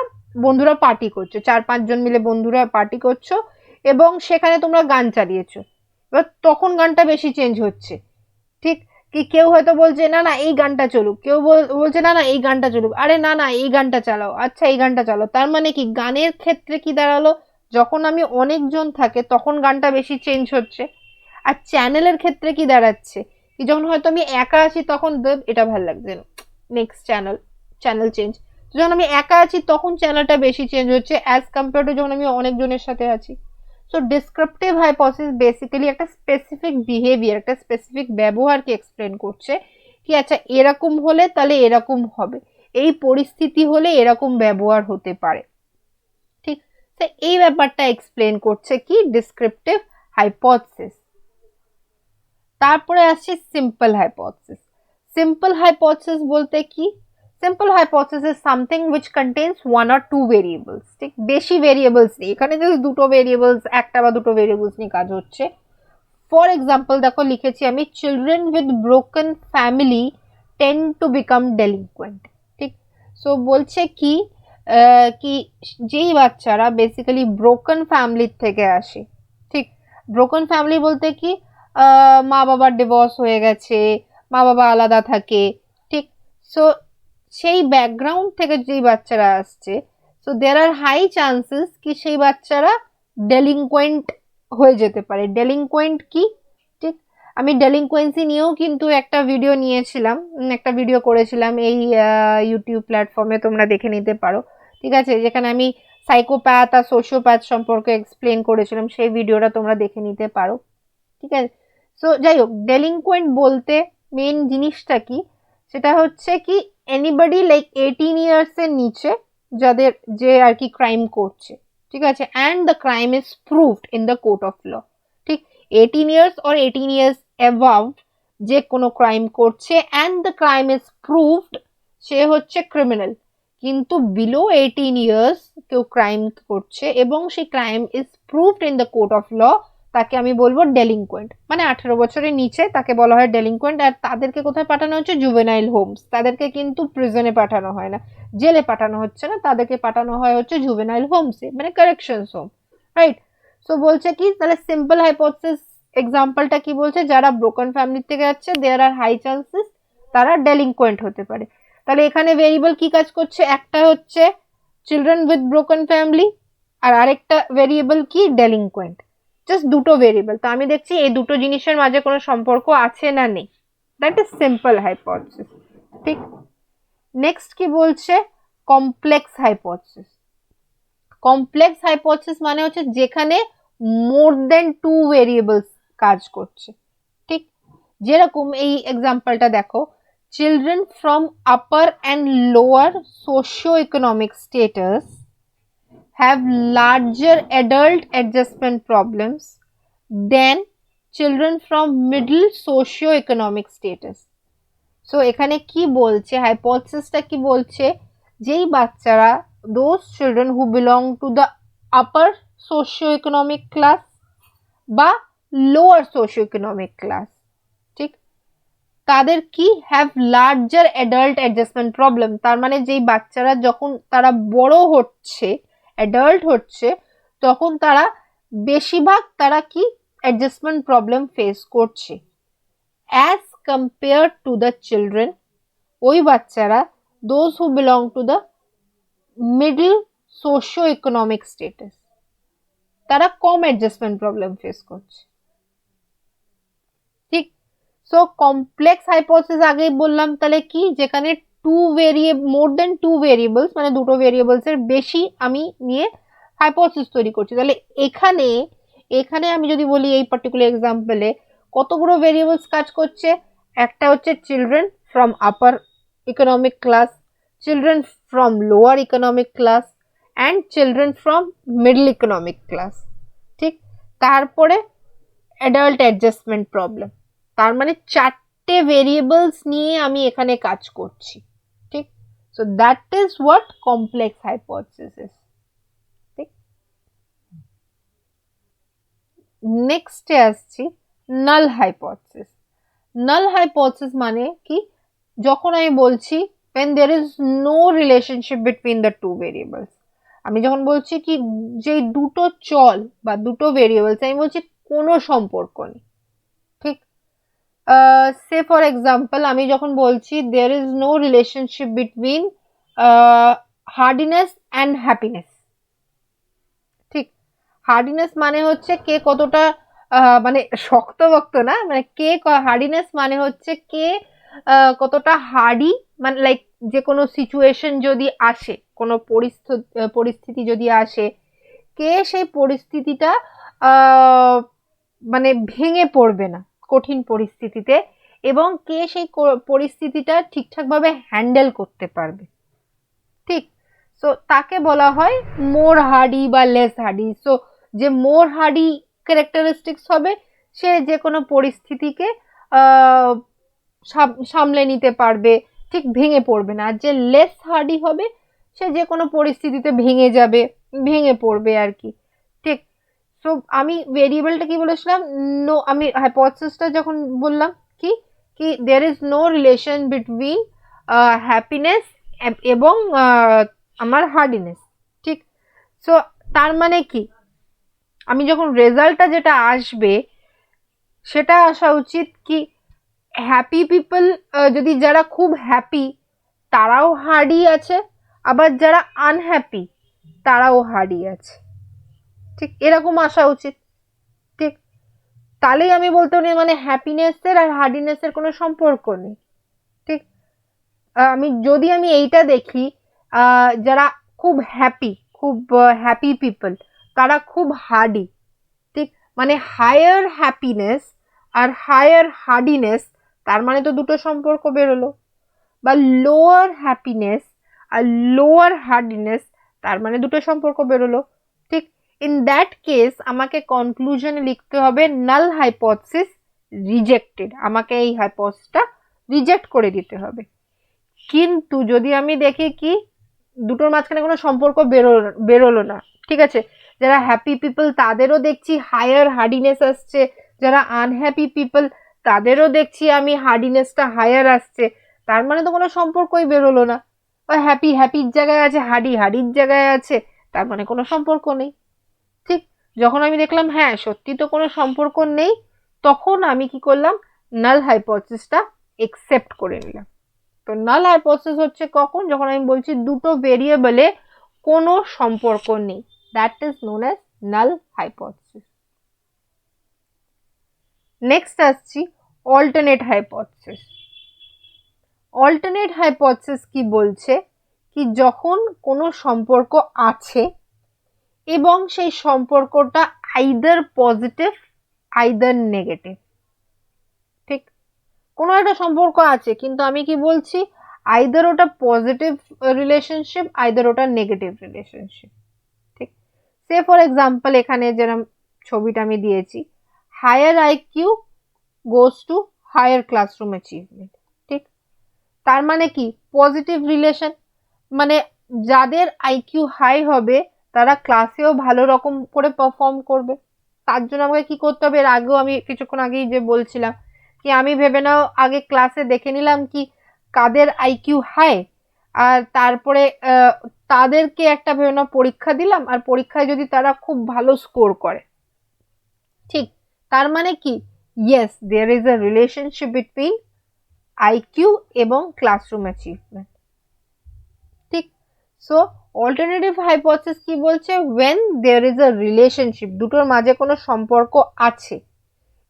Speaker 1: বন্ধুরা পার্টি করছো, 4-5 জন মিলে বন্ধুরা পার্টি করছো এবং সেখানে তোমরা গান চালিয়েছো, এবার তখন গানটা বেশি চেঞ্জ হচ্ছে। ঠিক, কি কেউ হয়তো বলছে না না এই গানটা চলুক, কেউ বলছে না না এই গানটা চলুক, আরে না না এই গানটা চালাও, আচ্ছা এই গানটা চালাও। তার মানে কি গানের ক্ষেত্রে কি দাঁড়ালো, যখন আমি অনেকজন থাকে তখন গানটা বেশি চেঞ্জ হচ্ছে। আর চ্যানেলের ক্ষেত্রে কি দাঁড়াচ্ছে, কি যখন হয়তো আমি একা আছি তখন এটা ভালো লাগছে না, নেক্সট চ্যানেল চেঞ্জ। যখন আমি একা আছি তখন চ্যানেলটা বেশি চেঞ্জ হচ্ছে অ্যাজ কম্পেয়ার টু যখন আমি অনেকজনের সাথে আছি। সো ডিসক্রিপটিভ হাইপোথিসিস বেসিক্যালি একটা স্পেসিফিক বিহেভিয়ার, একটা স্পেসিফিক ব্যবহারকে এক্সপ্লেন করছে কি আচ্ছা এরকম হলে তাহলে এরকম হবে, এই পরিস্থিতি হলে এরকম ব্যবহার হতে পারে। ঠিক, তো এই ব্যাপারটা এক্সপ্লেন করছে কি ডিসক্রিপটিভ হাইপোথিসিস। তারপরে আসছে সিম্পল হাইপোথিসিস। সিম্পল হাইপোথিসিস বলতে কি, simple hypothesis is something which contains one or two variables. ঠিক, বেশি ভেরিয়েবলস নেই এখানে, জাস্ট দুটো ভেরিয়েবলস, একটা বা দুটো ভেরিয়েবলস নিয়ে কাজ হচ্ছে। ফর এক্সাম্পল দেখো লিখেছি আমি, children with broken family tend to become delinquent. ঠিক, সো বলছে কি কি যেই বাচ্চারা বেসিক্যালি ব্রোকেন ফ্যামিলির থেকে আসে, ঠিক, ব্রোকেন ফ্যামিলি বলতে কি মা বাবার ডিভোর্স হয়ে গেছে, মা বাবা আলাদা থাকে, ঠিক, সো সেই ব্যাকগ্রাউন্ড থেকে যেই বাচ্চারা আসছে, so there are high chances কি সেই বাচ্চারা ডেলিনকুয়েন্ট হয়ে যেতে পারে। ডেলিনকুয়েন্ট কি, ঠিক, আমি ডেলিনকুয়েন্সি নিয়েও কিন্তু একটা ভিডিও নিয়েছিলাম, একটা ভিডিও করেছিলাম এই ইউটিউব প্ল্যাটফর্মে, তোমরা দেখে নিতে পারো। ঠিক আছে, যেখানে আমি সাইকোপ্যাথ আর সোশিওপ্যাথ সম্পর্কে এক্সপ্লেন করেছিলাম, সেই ভিডিওটা তোমরা দেখে নিতে পারো। ঠিক আছে, সো যাই হোক, ডেলিনকুয়েন্ট বলতে মেন জিনিসটা কি, সেটা হচ্ছে কি এনিবডি লাইক 18 ইয়ার্স এর নিচে যাদের, যে আর কি ক্রাইম করছে, ঠিক আছে, and the crime is proved in the court of law. ঠিক, 18 ইয়ার্স অর 18 ইয়ার্স অ্যাবাভ যে কোনো ক্রাইম করছে and the crime is proved, সে হচ্ছে ক্রিমিনাল। কিন্তু বিলো 18 ইয়ার্স কেউ ক্রাইম করছে এবং সেই crime is proved in the court of law, তাকে আমি বলবো ডেলিনকুয়েন্ট। মানে 18 বছরের নিচে তাকে বলা হয় ডেলিনকুয়েন্ট। আর তাদেরকে কোথায় পাঠানো হচ্ছে, জুভেনাইল হোমস। তাদেরকে কিন্তু প্রিজনে পাঠানো হয় না, জেলে পাঠানো হচ্ছে না, তাদেরকে পাঠানো হয় হচ্ছে জুভেনাইল হোমসে, মানে কারেকশনস হোম, রাইট। সো বলছে কি তাহলে সিম্পল হাইপোথিসিস এক্সাম্পলটা কি বলছে, যারা ব্রোকেন ফ্যামিলি থেকে যাচ্ছে দেয়ার আর হাই চান্সেস তারা ডেলিনকুয়েন্ট হতে পারে। তাহলে এখানে ভেরিয়েবল কি কাজ করছে, একটা হচ্ছে চিলড্রেন উইথ ব্রোকেন ফ্যামিলি, আর আরেকটা ভেরিয়েবল কি ডেলিনকুয়েন্ট, জাস্ট দুটো ভেরিয়েবল। তো আমি দেখছি এই দুটো জিনিসের মাঝে কোনো সম্পর্ক আছে না নেই, দ্যাট ইজ সিম্পল হাইপোথিসিস। ঠিক, নেক্সট কি বলছে, কমপ্লেক্স হাইপোথিসিস। কমপ্লেক্স হাইপোথিসিস মানে হচ্ছে যেখানে মোর দেন টু ভেরিয়েবলস কাজ করছে। ঠিক, যেরকম এই এক্সাম্পলটা দেখো, children from upper and lower socio economic status have larger adult adjustment problems than children from middle socio-economic status. So এখানে কি বলছে, হাইপোথিসিসটা কি বলছে, যেই বাচ্চারা, those children who belong to the upper socio-economic class বা lower socio-economic class, ঠিক, তাদের কি have larger adult adjustment problem. তার মানে যেই বাচ্চারা যখন তারা বড় হচ্ছে, অ্যাডাল্ট হচ্ছে, তখন তারা বেশিরভাগ তারা কি অ্যাডজাস্টমেন্ট প্রবলেম ফেস করছে as compare to the children, ওই বাচ্চারা those who belong to the middle socio economic status, তারা কম অ্যাডজাস্টমেন্ট প্রবলেম ফেস করছে। ঠিক, সো কমপ্লেক্স হাইপোথিসিস আগেই বললাম, তাহলে কি যেখানে মোর দেন টু ভেরিয়েবলস, মানে দুটো ভেরিয়েবলস এর বেশি আমি নিয়ে হাইপোথিসিস তৈরি করছি। তাহলে এখানে এখানে আমি যদি বলি এই পার্টিকুলার এক্সাম্পলে কতগুলো ভেরিয়েবলস কাজ করছে, একটা হচ্ছে children from upper economic class, children from lower economic class and children from middle economic class. ঠিক, তারপরে অ্যাডাল্ট অ্যাডজাস্টমেন্ট প্রবলেম। তার মানে চারটে ভেরিয়েবলস নিয়ে আমি এখানে কাজ করছি। ঠিক, so that is what complex hypothesis is. ঠিক, নেক্সটে আসছি নাল হাইপোথিসিস। নাল হাইপোথিসিস মানে কি, যখন আমি বলছি when there is no relationship between the two variables, আমি যখন বলছি কি যে দুটো চল বা দুটো ভেরিয়েবলস, আমি বলছি কোনো সম্পর্ক নেই। ঠিক, সে ফর এক্সাম্পল আমি যখন বলছি there is no relationship between hardiness and happiness, ঠিক, হার্ডিনেস মানে হচ্ছে কে কতটা মানে শক্তভক্ত না, মানে কে হার্ডিনেস মানে হচ্ছে কে কতটা হার্ডি, মানে লাইক যে কোনো সিচুয়েশন যদি আসে, কোনো পরিস্থিতি যদি আসে, কে সেই পরিস্থিতিটা মানে ভেঙে পড়বে না কঠিন পরিস্থিতিতে, এবং কে সেই পরিস্থিতিটা ঠিকঠাকভাবে হ্যান্ডেল করতে পারবে, ঠিক। সো তাকে বলা হয় মোর হার্ডি বা লেস হার্ডি। সো যে মোর হার্ডি ক্যারেক্টারিস্টিক্স হবে, সে যে কোনো পরিস্থিতিকে সামলে নিতে পারবে, ঠিক, ভেঙে পড়বে না। আর যে লেস হার্ডি হবে, সে যে কোনো পরিস্থিতিতে ভেঙে যাবে, ভেঙে পড়বে আর কি, ঠিক। সো আমি ভেরিয়েবলটা কি বলেছিলাম, নো, আমি হাইপোথেসিসটা যখন বললাম কি কি there is no relation between happiness এবং আমার হার্ডিনেস, ঠিক। সো তার মানে কি, আমি যখন রেজাল্টটা যেটা আসবে সেটা আসা উচিত কি, হ্যাপি পিপল, যদি যারা খুব হ্যাপি তারাও হার্ডি আছে, আবার যারা আনহ্যাপি তারাও হার্ডি আছে, ঠিক, এরকম আসা উচিত, ঠিক। তাহলেই আমি বলতে পারি মানে হ্যাপিনেসের আর হার্ডিনেসের কোনো সম্পর্ক নেই, ঠিক। আমি এইটা দেখি, যারা খুব হ্যাপি, খুব হ্যাপি পিপল, তারা খুব হার্ডি, ঠিক, মানে হায়ার হ্যাপিনেস আর হায়ার হার্ডিনেস, তার মানে তো দুটো সম্পর্ক বেরোলো। বা লোয়ার হ্যাপিনেস আর লোয়ার হার্ডিনেস, তার মানে দুটো সম্পর্ক বেরোলো, ঠিক। ইন দ্যাট কেস আমাকে কনক্লুশনে লিখতে হবে নাল হাইপোথিসিস রিজেক্টেড, আমাকে এই হাইপোথিসিসটা রিজেক্ট করে দিতে হবে। কিন্তু যদি আমি দেখি কি দুটোর মাঝখানে কোনো সম্পর্ক বেরোলো না, ঠিক আছে, যারা হ্যাপি পিপল তাদেরও দেখছি হায়ার হার্ডিনেস আসছে, যারা আনহ্যাপি পিপল তাদেরও দেখছি আমি হার্ডিনেসটা হায়ার আসছে, তার মানে তো কোনো সম্পর্কই বেরোলো না। বা হ্যাপি হ্যাপির জায়গায় আছে, হার্ডি হার্ডির জায়গায় আছে, তার মানে কোনো সম্পর্ক নেই, ঠিক। যখন আমি দেখলাম হ্যাঁ সত্যি তো কোনো সম্পর্ক নেই, তখন আমি কি করলাম, নাল হাইপোথিসিসটা একসেপ্ট করে নিলাম। তো নাল হাইপোথিসিস হচ্ছে কখন, যখন আমি বলছি দুটো ভেরিয়েবলে কোনো সম্পর্ক নেই, that is known as null hypothesis. Next আসছি অল্টারনেট হাইপোথিসিস। অল্টারনেট হাইপোথিসিস কি বলছে, কি যখন কোনো সম্পর্ক আছে এবং সেই সম্পর্কটা আইদার পজিটিভ আইদার নেগেটিভ, ঠিক, কোনো একটা সম্পর্ক আছে কিন্তু আমি কি বলছি, আইদার ওটা পজিটিভ রিলেশনশিপ আইদার ওটা নেগেটিভ রিলেশনশিপ, ঠিক। সে ফর এক্সাম্পল এখানে যেরকম ছবিটা আমি দিয়েছি, higher IQ goes to higher classroom achievement, ঠিক। তার মানে কি পজিটিভ রিলেশন, মানে যাদের আইকিউ হাই হবে তারা ক্লাসেও ভালো রকম করে পারফর্ম করবে। তার জন্য আমাকে কি করতে হবে, এর আগেও আমি কিছুক্ষণ আগেই যে বলছিলাম কি আমি ভেবে নাও আগে ক্লাসে দেখে নিলাম কি কাদের আইকিউ হাই, আর তারপরে তাদেরকে একটা ভেবে নাও পরীক্ষা দিলাম, আর পরীক্ষায় যদি তারা খুব ভালো স্কোর করে, ঠিক, তার মানে কি yes there is a relationship between IQ এবং ক্লাসরুম অ্যাচিভমেন্ট, ঠিক। সো অল্টারনেটিভ হাইপোথিসিস কি বলছে, when there is a relationship, দুটোর মাঝে কোনো সম্পর্ক আছে,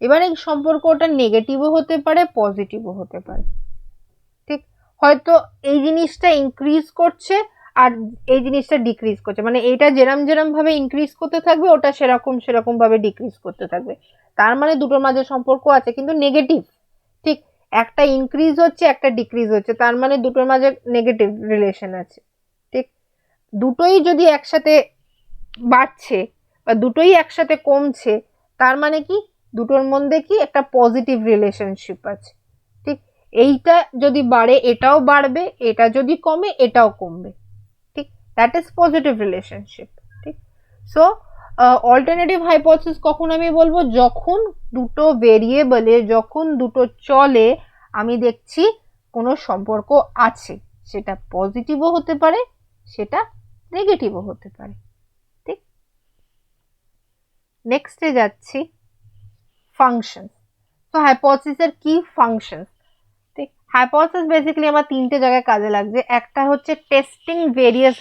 Speaker 1: এবার এই সম্পর্কটা নেগেটিভও হতে পারে পজিটিভও হতে পারে, ঠিক। হয়তো এই জিনিসটা ইনক্রিজ করছে আর এই জিনিসটা ডিক্রিজ করছে, মানে এইটা যেরম যেরম ভাবে ইনক্রিজ করতে থাকবে ওটা সেরকম সেরকম ভাবে ডিক্রিজ করতে থাকবে, তার মানে দুটোর মাঝে সম্পর্ক আছে কিন্তু নেগেটিভ, ঠিক। একটা ইনক্রিজ হচ্ছে একটা ডিক্রিজ হচ্ছে, তার মানে দুটোর মাঝে নেগেটিভ রিলেশন আছে, ঠিক। দুটোই যদি একসাথে বাড়ছে বা দুটোই একসাথে কমছে, তার মানে কি দুটোর মধ্যে কি একটা পজিটিভ রিলেশনশিপ আছে, ঠিক। এইটা যদি বাড়ে এটাও বাড়বে, এটা যদি কমে এটাও কমবে, ঠিক, দ্যাট ইজ পজিটিভ রিলেশনশিপ, ঠিক। সো অল্টারনেটিভ হাইপোথিসিস কখন আমি বলবো, যখন দুটো ভেরিয়েবলে, যখন দুটো চলে আমি দেখছি কোনো সম্পর্ক আছে, সেটা পজিটিভও হতে পারে সেটা নেগেটিভও হতে পারে, ঠিক। নেক্সটে যাচ্ছি ফাংশন। তো হাইপোথিসিসের কি ফাংশনস, ঠিক, হাইপোথিসিস বেসিক্যালি আমার তিনটে জায়গায় কাজে লাগছে। একটা হচ্ছে টেস্টিং ভেরিয়াস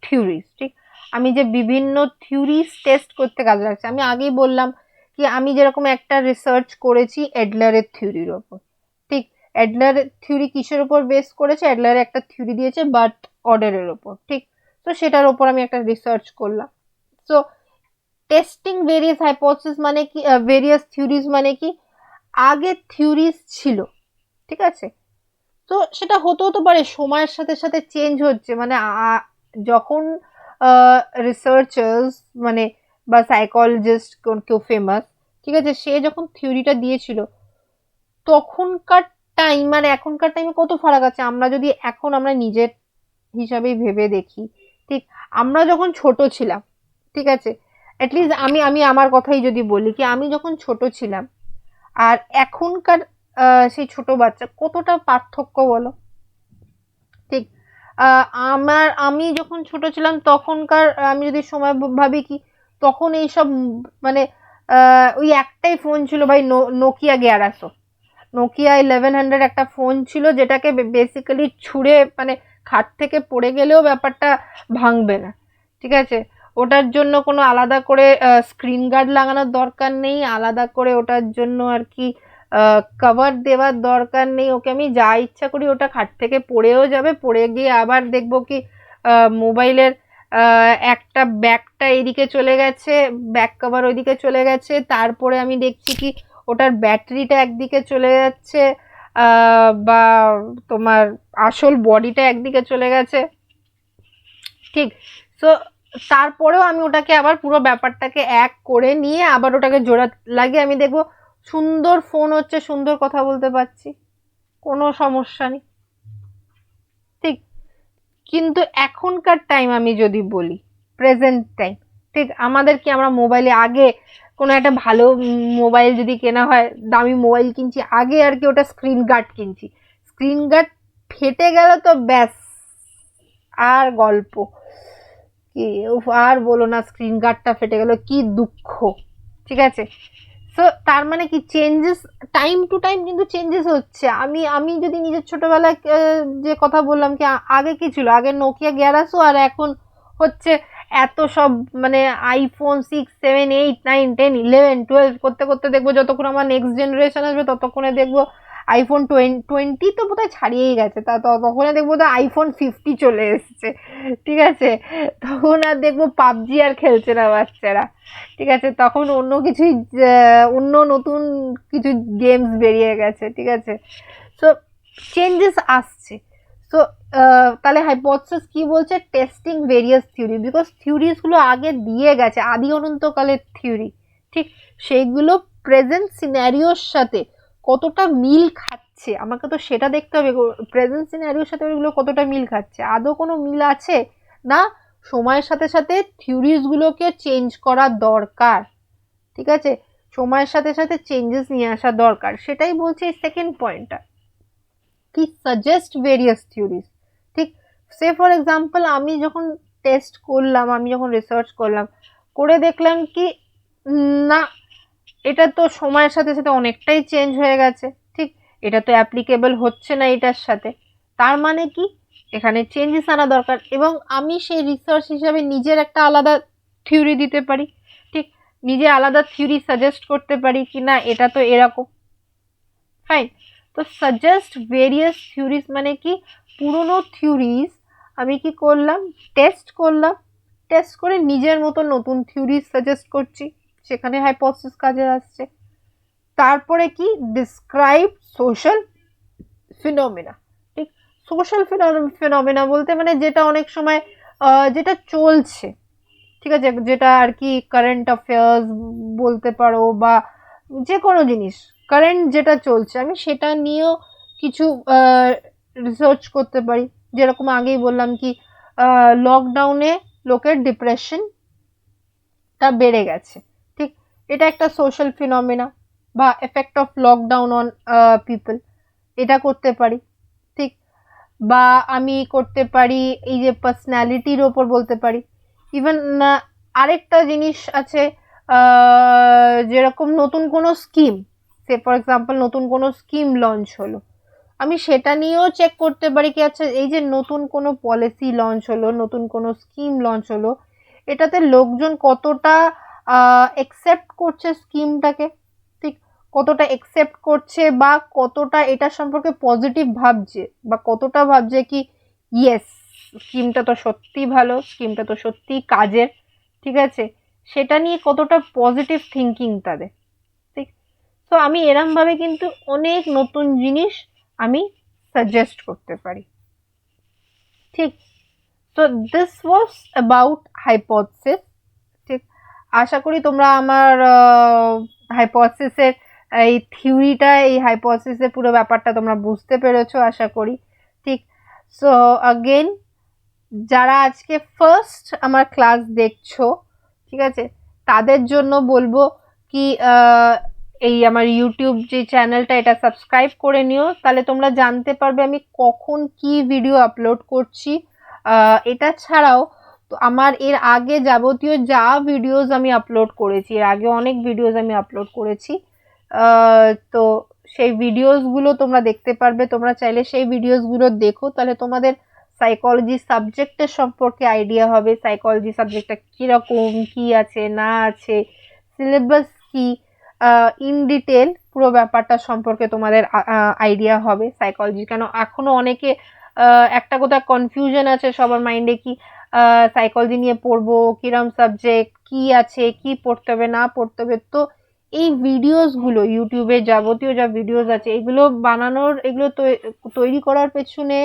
Speaker 1: থিওরিজ, ঠিক, আমি যে বিভিন্ন থিওরিজ টেস্ট করতে কাজে লাগছে। আমি আগেই বললাম কি আমি যেরকম একটা রিসার্চ করেছি এডলারের থিওরির ওপর, ঠিক, এডলার থিওরি কিসের উপর বেস করেছে, এডলারের একটা থিওরি দিয়েছে বার্থ অর্ডারের ওপর, ঠিক, তো সেটার ওপর আমি একটা রিসার্চ করলাম। সো টেস্টিং ভেরিয়াস হাইপোথিসিস মানে কি, ভেরিয়াস থিওরিজ মানে কি, আগে থিওরিজ ছিল, ঠিক আছে, তো সেটা হতে হতে পারে সময়ের সাথে সাথে চেঞ্জ হচ্ছে, মানে যখন রিসার্চার্স মানে বা সাইকোলজিস্ট কেউ ফেমাস, ঠিক আছে, সে যখন থিওরিটা দিয়েছিল তখনকার টাইম আর এখনকার টাইমে কত ফারাক আছে। আমরা যদি এখন আমরা নিজের হিসাবেই ভেবে দেখি, ঠিক, আমরা যখন ছোট ছিলাম, ঠিক আছে, অ্যাটলিস্ট আমি আমি আমার কথাই যদি বলি কি আমি যখন ছোট ছিলাম আর এখনকার সেই ছোট বাচ্চা কতটা পার্থক্য বলো, ঠিক, আমি যখন ছোট ছিলাম তখনকার আমি যদি সময় ভাবি কি তখন এইসব মানে ওই একটাই ফোন ছিল ভাই, নোকিয়া 1100, নোকিয়া 1100 একটা ফোন ছিল যেটাকে বেসিক্যালি ছুঁড়ে মানে খাট থেকে পড়ে গেলেও ব্যাপারটা ভাঙবে না, ঠিক আছে, ওটার জন্য কোনো আলাদা করে স্ক্রিন গার্ড লাগানোর দরকার নেই, আলাদা করে ওটার জন্য আর কি কভার দেওয়ার দরকার নেই, ওকে আমি যা ইচ্ছা করি ওটা খাট থেকে পড়েও যাবে, পড়ে গিয়ে আবার দেখবো কি মোবাইলের একটা ব্যাকটা এদিকে চলে গেছে, ব্যাক কভার ওইদিকে চলে গেছে, তারপরে আমি দেখছি কি ওটার ব্যাটারিটা একদিকে চলে যাচ্ছে, বা তোমার আসল বডিটা একদিকে চলে গেছে, ঠিক, সো তারপরেও আমি ওটাকে আবার পুরো ব্যাপারটাকে এক করে নিয়ে আবার ওটাকে জোড়া লাগিয়ে আমি দেখবো সুন্দর ফোন হচ্ছে, সুন্দর কথা বলতে পারছি, কোনো সমস্যা নেই, ঠিক, কিন্তু এখনকার টাইম আমি যদি বলি প্রেজেন্ট টাইম, ঠিক, আমাদের কি আমরা মোবাইলে আগে কোনো একটা ভালো মোবাইল যদি কেনা হয়, দামি মোবাইল কিনছি, আগে আর কি ওটা স্ক্রিন গার্ড কিনছি, স্ক্রিন গার্ড ফেটে গেল তো ব্যাস আর গল্প কি, আর বলো না, স্ক্রিন গার্ডটা ফেটে গেল কি দুঃখ, ঠিক আছে, সো তার মানে কি চেঞ্জেস টাইম টু টাইম কিন্তু চেঞ্জেস হচ্ছে। আমি আমি যদি নিজের ছোটবেলায় যে কথা বললাম কি আগে কি ছিল, আগে নোকিয়া 1100 আর এখন হচ্ছে এত সব মানে আইফোন 6 7 8 9 10 11 12 করতে করতে দেখবো যতক্ষণ আমার নেক্সট জেনারেশন আসবে ততক্ষণে দেখবো আইফোন 20 তো বোধহয় ছাড়িয়েই গেছে, তা তখন দেখবো তো আইফোন 50 চলে এসছে, ঠিক আছে, তখন আর দেখবো পাবজি আর খেলছে না বাচ্চারা, ঠিক আছে, তখন অন্য কিছুই অন্য নতুন কিছু গেমস বেরিয়ে গেছে, ঠিক আছে, সো চেঞ্জেস আসছে। সো তাহলে হাইপোথিসিস কি বলছে, testing various theory, because theories গুলো আগে দিয়ে গেছে, আদি অনন্তকালের থিওরি, ঠিক, সেইগুলো প্রেজেন্ট সিনারিওর সাথে কতটা মিল খাচ্ছে আমাকে তো সেটা দেখতে হবে, প্রেজেন্ট সিনারিওর সাথে ওইগুলো কতটা মিল খাচ্ছে, আদৌ কোনো মিল আছে না, সময়ের সাথে সাথে থিওরিজ গুলোকে চেঞ্জ করা দরকার, ঠিক আছে, সময়ের সাথে সাথে চেঞ্জেস নিয়ে আসা দরকার, সেটাই বলছে এই সেকেন্ড পয়েন্টটা কি সাজেস্ট ভেরিয়াস থিওরিজ, ঠিক, সে ফর এক্সাম্পল আমি যখন টেস্ট করলাম, আমি যখন রিসার্চ করলাম, করে দেখলাম কি না এটা তো সময়ের সাথে সাথে অনেকটাই চেঞ্জ হয়ে গেছে, ঠিক, এটা তো অ্যাপ্লিকেবল হচ্ছে না এটার সাথে, তার মানে কি এখানে চেঞ্জেস আনা দরকার, এবং আমি সেই রিসার্চ হিসাবে নিজের একটা আলাদা থিওরি দিতে পারি, ঠিক, নিজে আলাদা থিওরি সাজেস্ট করতে পারি কি না এটা তো এরকম, ফাইন, তো সাজেস্ট ভেরিয়াস থিওরিজ মানে কি পুরনো থিওরিজ আমি কি করলাম, টেস্ট করলাম, টেস্ট করে নিজের মতো নতুন থিওরিজ সাজেস্ট করছি, সেখানে হাইপোথিসিস কাজে আসছে। তারপরে কি ডিসক্রাইব সোশ্যাল ফিনোমিনা, ঠিক, সোশ্যাল ফিনোমিনা বলতে মানে যেটা অনেক সময় যেটা চলছে, ঠিক আছে, যেটা আর কি কারেন্ট অ্যাফেয়ার্স বলতে পারো বা যে কোনো জিনিস কারেন্ট যেটা চলছে আমি সেটা নিয়েও কিছু রিসার্চ করতে পারি, যেরকম আগেই বললাম কি লকডাউনে লোকের ডিপ্রেশনটা বেড়ে গেছে, ঠিক, এটা একটা সোশ্যাল ফিনোমিনা বা effect of lockdown on people, এটা করতে পারি, ঠিক, বা আমি করতে পারি এই যে পার্সোনালিটির ওপর বলতে পারি, ইভেন আরেকটা জিনিস আছে যেরকম নতুন কোনো scheme, say say for example নতুন কোনো স্কিম লঞ্চ হলো, আমি সেটা নিয়েও চেক করতে পারি কি আচ্ছা এই যে নতুন কোনো পলিসি লঞ্চ হলো, নতুন কোনো স্কিম লঞ্চ হলো, এটাতে লোকজন কতটা একসেপ্ট করছে স্কিমটাকে, ঠিক কতটা একসেপ্ট করছে বা কতটা এটা সম্পর্কে পজিটিভ ভাবছে, বা কতটা ভাবছে কি ইয়েস স্কিমটা তো সত্যি ভালো, স্কিমটা তো সত্যি কাজের, ঠিক আছে, সেটা নিয়ে কতটা পজিটিভ থিঙ্কিং তাদের, ঠিক। তো আমি এরম ভাবে কিন্তু অনেক নতুন জিনিস আমি সাজেস্ট করতে পারি, ঠিক। তো দিস ওয়াজ অ্যাবাউট হাইপোথিসিস, ঠিক। আশা করি তোমরা আমার হাইপোথিসিসের এই থিওরিটা, এই হাইপোথিসিসের পুরো ব্যাপারটা তোমরা বুঝতে পেরেছো আশা করি, ঠিক। সো अगेन যারা আজকে ফার্স্ট আমার ক্লাস দেখছো, ঠিক আছে, তাদের জন্য বলবো কি এই আমার ইউটিউব যে চ্যানেলটা এটা সাবস্ক্রাইব করে নিও, তাহলে তোমরা জানতে পারবে আমি কখন কি ভিডিও আপলোড করছি। এটা ছাড়াও তো আমার এর আগে যাবতীয় যা ভিডিওস আমি আপলোড করেছি, এর আগে অনেক ভিডিওস আমি আপলোড করেছি, তো সেই ভিডিওসগুলো তোমরা দেখতে পারবে। তোমরা চাইলে সেই ভিডিওসগুলো দেখো, তাহলে তোমাদের সাইকোলজি সাবজেক্টের সম্পর্কে আইডিয়া হবে, সাইকোলজি সাবজেক্টটা কীরকম, কি আছে না আছে, সিলেবাস কি, ইন ডিটেল পুরো ব্যাপারটা সম্পর্কে তোমাদের আইডিয়া হবে সাইকোলজি। কেন এখনো অনেকে একটা কোথাও কনফিউশন আছে সবার মাইন্ডে কি সাইকোলজি নিয়ে পড়বো, কিরম সাবজেক্ট, কি আছে, কি পড়তে হবে না পড়তে হবে। তো এই ভিডিওসগুলো ইউটিউবে যাবতীয় যা ভিডিওস আছে এগুলো বানানোর, এগুলো তৈরি করার পেছনে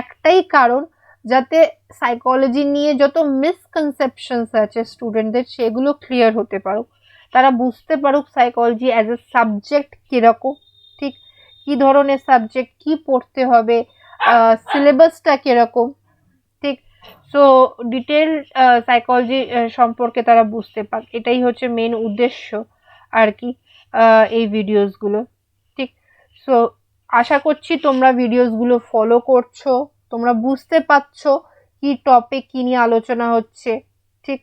Speaker 1: একটাই কারণ, যাতে সাইকোলজি নিয়ে যত মিসকনসেপশনস আছে স্টুডেন্টদের সেগুলো ক্লিয়ার হতে পারুক, তারা বুঝতে পারুক সাইকোলজি অ্যাজ এ সাবজেক্ট কীরকম, ঠিক, কি ধরনের সাবজেক্ট, কি পড়তে হবে, সিলেবাসটা কীরকম, ঠিক। সো ডিটেল সাইকোলজি সম্পর্কে তারা বুঝতে পারে, এটাই হচ্ছে মেন উদ্দেশ্য আর কি এই ভিডিওসগুলো, ঠিক। সো আশা করছি তোমরা ভিডিওসগুলো ফলো করছো, তোমরা বুঝতে পারছো কি টপিক কি নিয়ে আলোচনা হচ্ছে, ঠিক।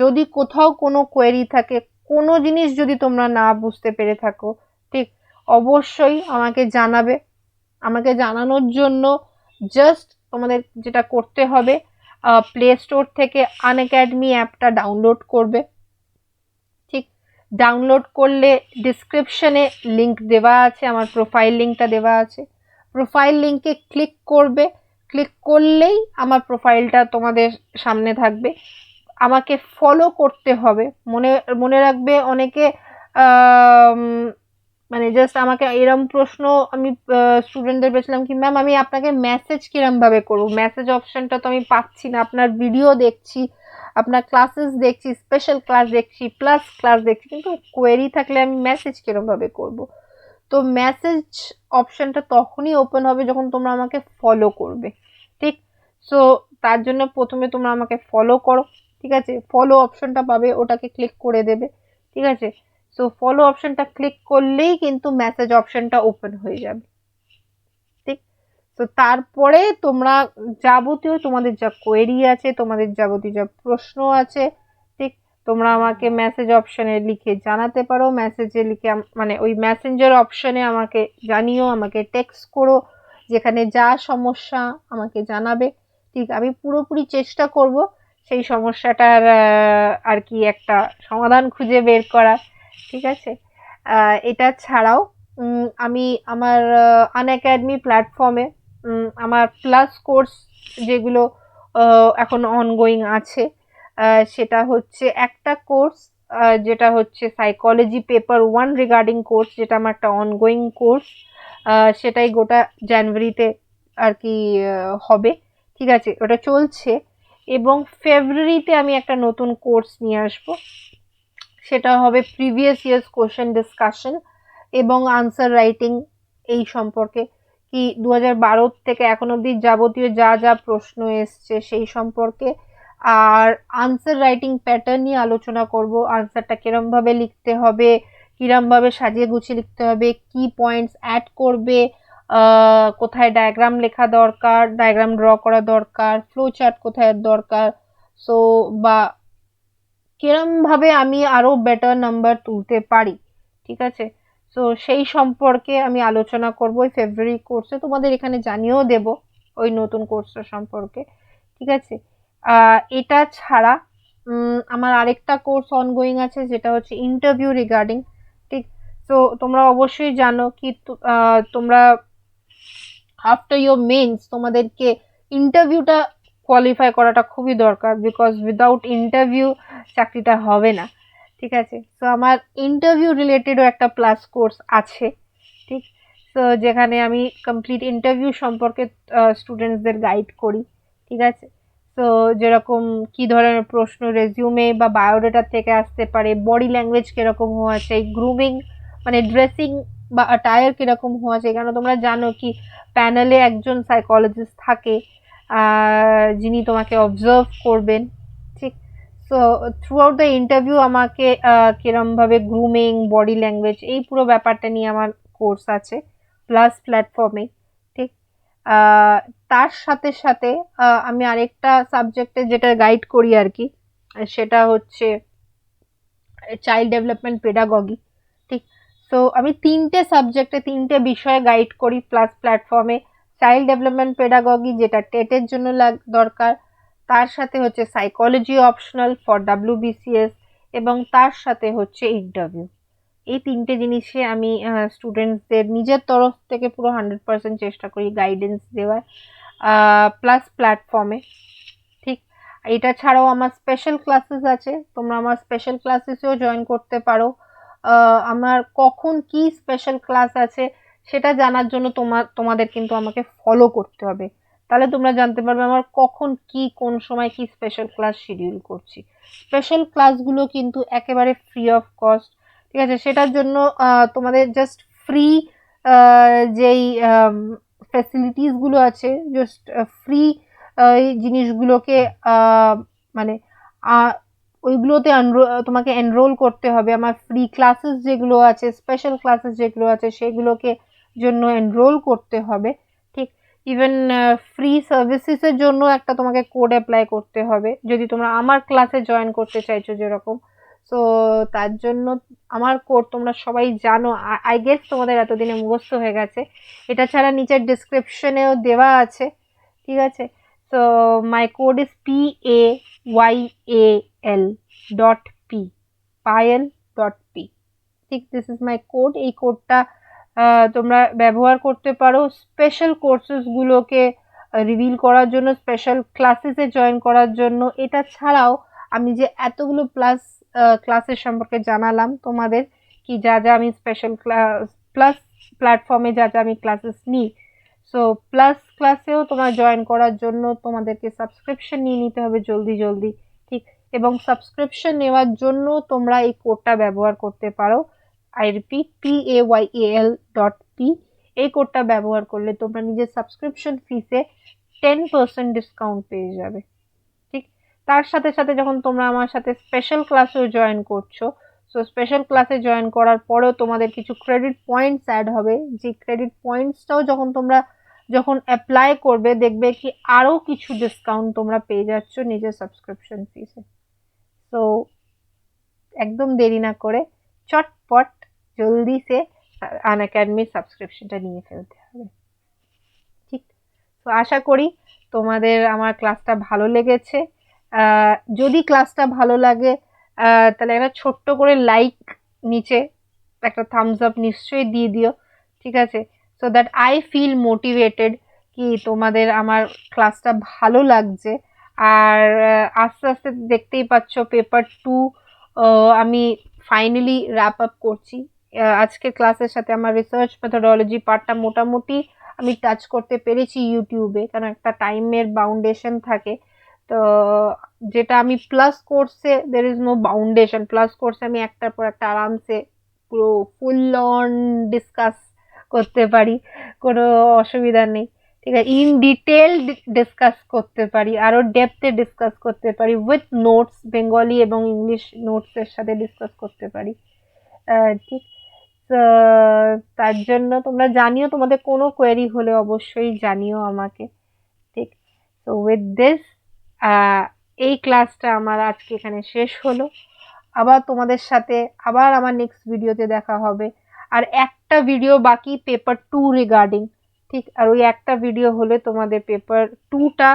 Speaker 1: যদি কোথাও কোনো কোয়েরি থাকে, কোনো জিনিস যদি তোমরা না বুঝতে পেরে থাকো, ঠিক, অবশ্যই আমাকে জানাবে। আমাকে জানানোর জন্য জাস্ট তোমাদের যেটা করতে হবে, প্লে স্টোর থেকে আনএকাডেমি অ্যাপটা ডাউনলোড করবে, ঠিক। ডাউনলোড করলে ডিসক্রিপশনে লিংক দেওয়া আছে, আমার প্রোফাইল লিংকটা দেওয়া আছে, প্রোফাইল লিংকে ক্লিক করবে, ক্লিক করলেই আমার প্রোফাইলটা তোমাদের সামনে থাকবে। আমাকে ফলো করতে হবে, মনে মনে রাখবে অনেকে মানে জাস্ট আমাকে এরম প্রশ্ন আমি স্টুডেন্টদের পেয়েছিলাম কি ম্যাম আমি আপনাকে মেসেজ কিরম ভাবে করবো, মেসেজ অপশনটা তো আমি পাচ্ছি না, আপনার ভিডিও দেখছি, আপনার ক্লাসেস দেখছি, স্পেশাল ক্লাস দেখছি, প্লাস ক্লাস দেখছি, কিন্তু কোয়েরি থাকলে আমি মেসেজ কিরম ভাবে করব। তো মেসেজ অপশনটা তখনই ওপেন হবে যখন তোমরা আমাকে ফলো করবে, ঠিক। সো তার জন্য প্রথমে তোমরা আমাকে ফলো করো, ঠিক আছে, ফলো অপশনটা পাবে, ওটাকে ক্লিক করে দেবে, ঠিক আছে। সো ফলো অপশনটা ক্লিক করলেই কিন্তু মেসেজ অপশনটা ওপেন হয়ে যাবে, ঠিক। তো তারপরে তোমরা যাবতীয় তোমাদের যা কোয়েরি আছে, তোমাদের যাবতীয় যা প্রশ্ন আছে, ঠিক, তোমরা আমাকে মেসেজ অপশনে লিখে জানাতে পারো, মেসেজে লিখে মানে ওই মেসেঞ্জার অপশনে আমাকে জানিও, আমাকে টেক্সট করো, যেখানে যা সমস্যা আমাকে জানাবে, ঠিক। আমি পুরোপুরি চেষ্টা করব সেই সমস্যাটার আর কি একটা সমাধান খুঁজে বের করার, ঠিক আছে। এটা ছাড়াও আমি আমার আনএকাডেমি প্ল্যাটফর্মে আমার প্লাস কোর্স যেগুলো এখন অনগোয়িং আছে, সেটা হচ্ছে একটা কোর্স যেটা হচ্ছে সাইকোলজি পেপার 1 রিগার্ডিং কোর্স, যেটা আমার একটা অনগোয়িং কোর্স, সেটাই গোটা জানুয়ারিতে আর কি হবে, ঠিক আছে, ওটা চলছে। এবং ফেব্রুয়ারিতে আমি একটা নতুন কোর্স নিয়ে আসবো, সেটা হবে প্রিভিয়াস ইয়ার্স কোশ্চেন ডিসকাশন এবং আনসার রাইটিং, এই সম্পর্কে কি 2012 থেকে এখন অবধি যাবতীয় যা যা প্রশ্ন এসছে সেই সম্পর্কে। আর আনসার রাইটিং প্যাটার্ন নিয়ে আলোচনা করব, আনসারটা কিরমভাবে লিখতে হবে, কিরমভাবে সাজিয়ে গুছিয়ে লিখতে হবে, কি পয়েন্টস অ্যাড করবে, কোথায় ডায়াগ্রাম লেখা দরকার, ডায়াগ্রাম ড্র করা দরকার, ফ্লো চার্ট কোথায় দরকার, সো বা কিরম ভাবে আমি আরো বেটার নাম্বার তুলতে পারি, ঠিক আছে। সো সেই সম্পর্কে আমি আলোচনা করব ওই ফেব্রুয়ারি কোর্সে, তোমাদের এখানে জানিয়েও দেব ওই নতুন কোর্সটা সম্পর্কে, ঠিক আছে। এটা ছাড়া আমার আরেকটা কোর্স অনগোয়িং আছে, যেটা হচ্ছে ইন্টারভিউ রিগার্ডিং, ঠিক। তো তোমরা অবশ্যই জানো কি তোমরা আফটার ইয়োর মেন্স তোমাদেরকে ইন্টারভিউটা কোয়ালিফাই করাটা খুবই দরকার, বিকজ উইদাউট ইন্টারভিউ চাকরিটা হবে না, ঠিক আছে। তো আমার ইন্টারভিউ রিলেটেডও একটা প্লাস কোর্স আছে, ঠিক। তো যেখানে আমি কমপ্লিট ইন্টারভিউ সম্পর্কে স্টুডেন্টসদের গাইড করি, ঠিক আছে। তো যেরকম কি ধরনের প্রশ্ন রেজিউমে বা বায়োডাটা থেকে আসতে পারে, বডি ল্যাঙ্গুয়েজ কিরকম হওয়া চাই, গ্রুমিং মানে ড্রেসিং বা অ্যাটায়ার কিরকম হওয়া চাই, কেন তোমরা জানো কি প্যানেলে একজন সাইকোলজিস্ট থাকে যিনি তোমাকে অবজার্ভ করবেন, ঠিক। So through out the interview আমাকে কিরমভাবে গ্রুমিং, বডি ল্যাঙ্গুয়েজ, এই পুরো ব্যাপারটা নিয়ে আমার কোর্স আছে প্লাস প্ল্যাটফর্মে, ঠিক। তার সাথে সাথে আমি আরেকটা সাবজেক্টে যেটা গাইড করি আর কি, সেটা হচ্ছে চাইল্ড ডেভেলপমেন্ট পেডাগগি, ঠিক। তো আমি তিনটে সাবজেক্টে তিনটে বিষয়ে গাইড করি প্লাস প্ল্যাটফর্মে। চাইল্ড ডেভেলপমেন্ট পেডাগগি যেটা টেটের জন্য দরকার, তার সাথে হচ্ছে সাইকোলজি অপশনাল ফর WBCS, এবং তার সাথে হচ্ছে ইন্টারভিউ। এই তিনটে জিনিসে আমি স্টুডেন্টসদের নিজের তরফ থেকে পুরো 100% চেষ্টা করি গাইডেন্স দেওয়ার প্লাস প্ল্যাটফর্মে, ঠিক। এটা ছাড়াও আমার স্পেশাল ক্লাসেস আছে, তোমরা আমার স্পেশাল ক্লাসেসেও জয়েন করতে পারো। আমার কখন কি স্পেশাল ক্লাস আছে সেটা জানার জন্য তোমাদের কিন্তু আমাকে ফলো করতে হবে, তাহলে তোমরা জানতে পারবে আমার কখন কি কোন সময় কি স্পেশাল ক্লাস শিডিউল করছি। স্পেশাল ক্লাসগুলো কিন্তু একেবারে ফ্রি অফ কস্ট, ঠিক আছে। সেটার জন্য তোমাদের জাস্ট ফ্রি যেই ফ্যাসিলিটিসগুলো আছে, জাস্ট ফ্রি এই জিনিসগুলোকে মানে ওইগুলোতে তোমাকে এনরোল করতে হবে। আমার ফ্রি ক্লাসেস যেগুলো আছে, স্পেশাল ক্লাসেস যেগুলো আছে, সেগুলোকে জন্য এনরোল করতে হবে, ঠিক। ইভেন ফ্রি সার্ভিসেসের জন্য একটা তোমাকে কোড অ্যাপ্লাই করতে হবে যদি তোমরা আমার ক্লাসে জয়েন করতে চাইছো যেরকম। সো তার জন্য আমার কোড তোমরা সবাই জানো, আই গেস তোমাদের এতদিনে মুখস্থ হয়ে গেছে। এটা ছাড়া নিচের ডিসক্রিপশনেও দেওয়া আছে, ঠিক আছে। So my code is PAYAL.P, payal.p, ঠিক। This is my code. এই কোডটা তোমরা ব্যবহার করতে পারো স্পেশাল কোর্সেসগুলোকে রিভিল করার জন্য, স্পেশাল ক্লাসেসে জয়েন করার জন্য। এটা ছাড়াও আমি যে এতগুলো ক্লাসের সম্পর্কে জানালাম তোমাদের, কি যা যা আমি স্পেশাল ক্লাস প্লাস প্ল্যাটফর্মে যা যা আমি ক্লাসেস নিই, সো প্লাস ক্লাসেও তোমরা জয়েন করার জন্য তোমাদেরকে সাবস্ক্রিপশন নিয়ে নিতে হবে জলদি জলদি, ঠিক। এবং সাবস্ক্রিপশন নেওয়ার জন্য তোমরা এই কোডটা ব্যবহার করতে পারো, আই রিপিট PAYAL.P। এই কোডটা ব্যবহার করলে তোমরা নিজের সাবস্ক্রিপশন ফিসে 10% ডিসকাউন্ট পেয়ে যাবে, ঠিক। তার সাথে সাথে যখন তোমরা আমার সাথে স্পেশাল ক্লাসেও জয়েন করছো, সো স্পেশাল ক্লাসে জয়েন করার পরেও তোমাদের কিছু ক্রেডিট পয়েন্টস অ্যাড হবে, যে ক্রেডিট পয়েন্টসটাও যখন অ্যাপ্লাই করবে দেখবে কি আরও কিছু ডিসকাউন্ট তোমরা পেয়ে যাচ্ছ নিজের সাবস্ক্রিপশন ফিসে। সো একদম দেরি না করে চটপট জলদি সে আনএকাডেমির সাবস্ক্রিপশনটা নিয়ে ফেলতে হবে, ঠিক। তো আশা করি তোমাদের আমার ক্লাসটা ভালো লেগেছে। যদি ক্লাসটা ভালো লাগে তাহলে একটা ছোট্ট করে লাইক, নিচে একটা থামস আপ নিশ্চয়ই দিয়ে দিও, ঠিক আছে। So that I feel motivated কি তোমাদের আমার ক্লাসটা ভালো লাগছে। আর আস্তে আস্তে দেখতেই পাচ্ছ পেপার 2 আমি ফাইনালি র্যাপ আপ করছি। আজকের ক্লাসের সাথে আমার রিসার্চ মেথোডোলজি পার্টটা মোটামুটি আমি টাচ করতে পেরেছি ইউটিউবে, কারণ একটা টাইমের বাউন্ডেশন থাকে। তো যেটা আমি প্লাস কোর্সে দের ইজ নো বাউন্ডেশন, প্লাস কোর্সে আমি একটার পর একটা আরামসে পুরো ফুল অন ডিসকাস করতে পারি, কোনো অসুবিধা নেই, ঠিক আছে। ইন ডিটেল ডিসকাস করতে পারি, আরও ডেপথে ডিসকাস করতে পারি, উইথ নোটস, বেঙ্গলি এবং ইংলিশ নোটসের সাথে ডিসকাস করতে পারি, ঠিক। তার জন্য তোমরা জানিও, তোমাদের কোনো কোয়েরি হলে অবশ্যই জানিও আমাকে, ঠিক। তো উইথ দিস এই ক্লাসটা আমার আজকে এখানে শেষ হলো। আবার তোমাদের সাথে আবার আমার নেক্সট ভিডিওতে দেখা হবে। আর একটা ভিডিও বাকি পেপার 2 রিগার্ডিং, ঠিক। আর ওই একটা ভিডিও হলে তোমাদের পেপার 2টা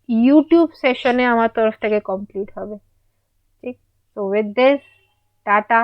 Speaker 1: ইউটিউব সেশনে আমার তরফ থেকে কমপ্লিট হবে, ঠিক। তো উইথ দিস, টাটা।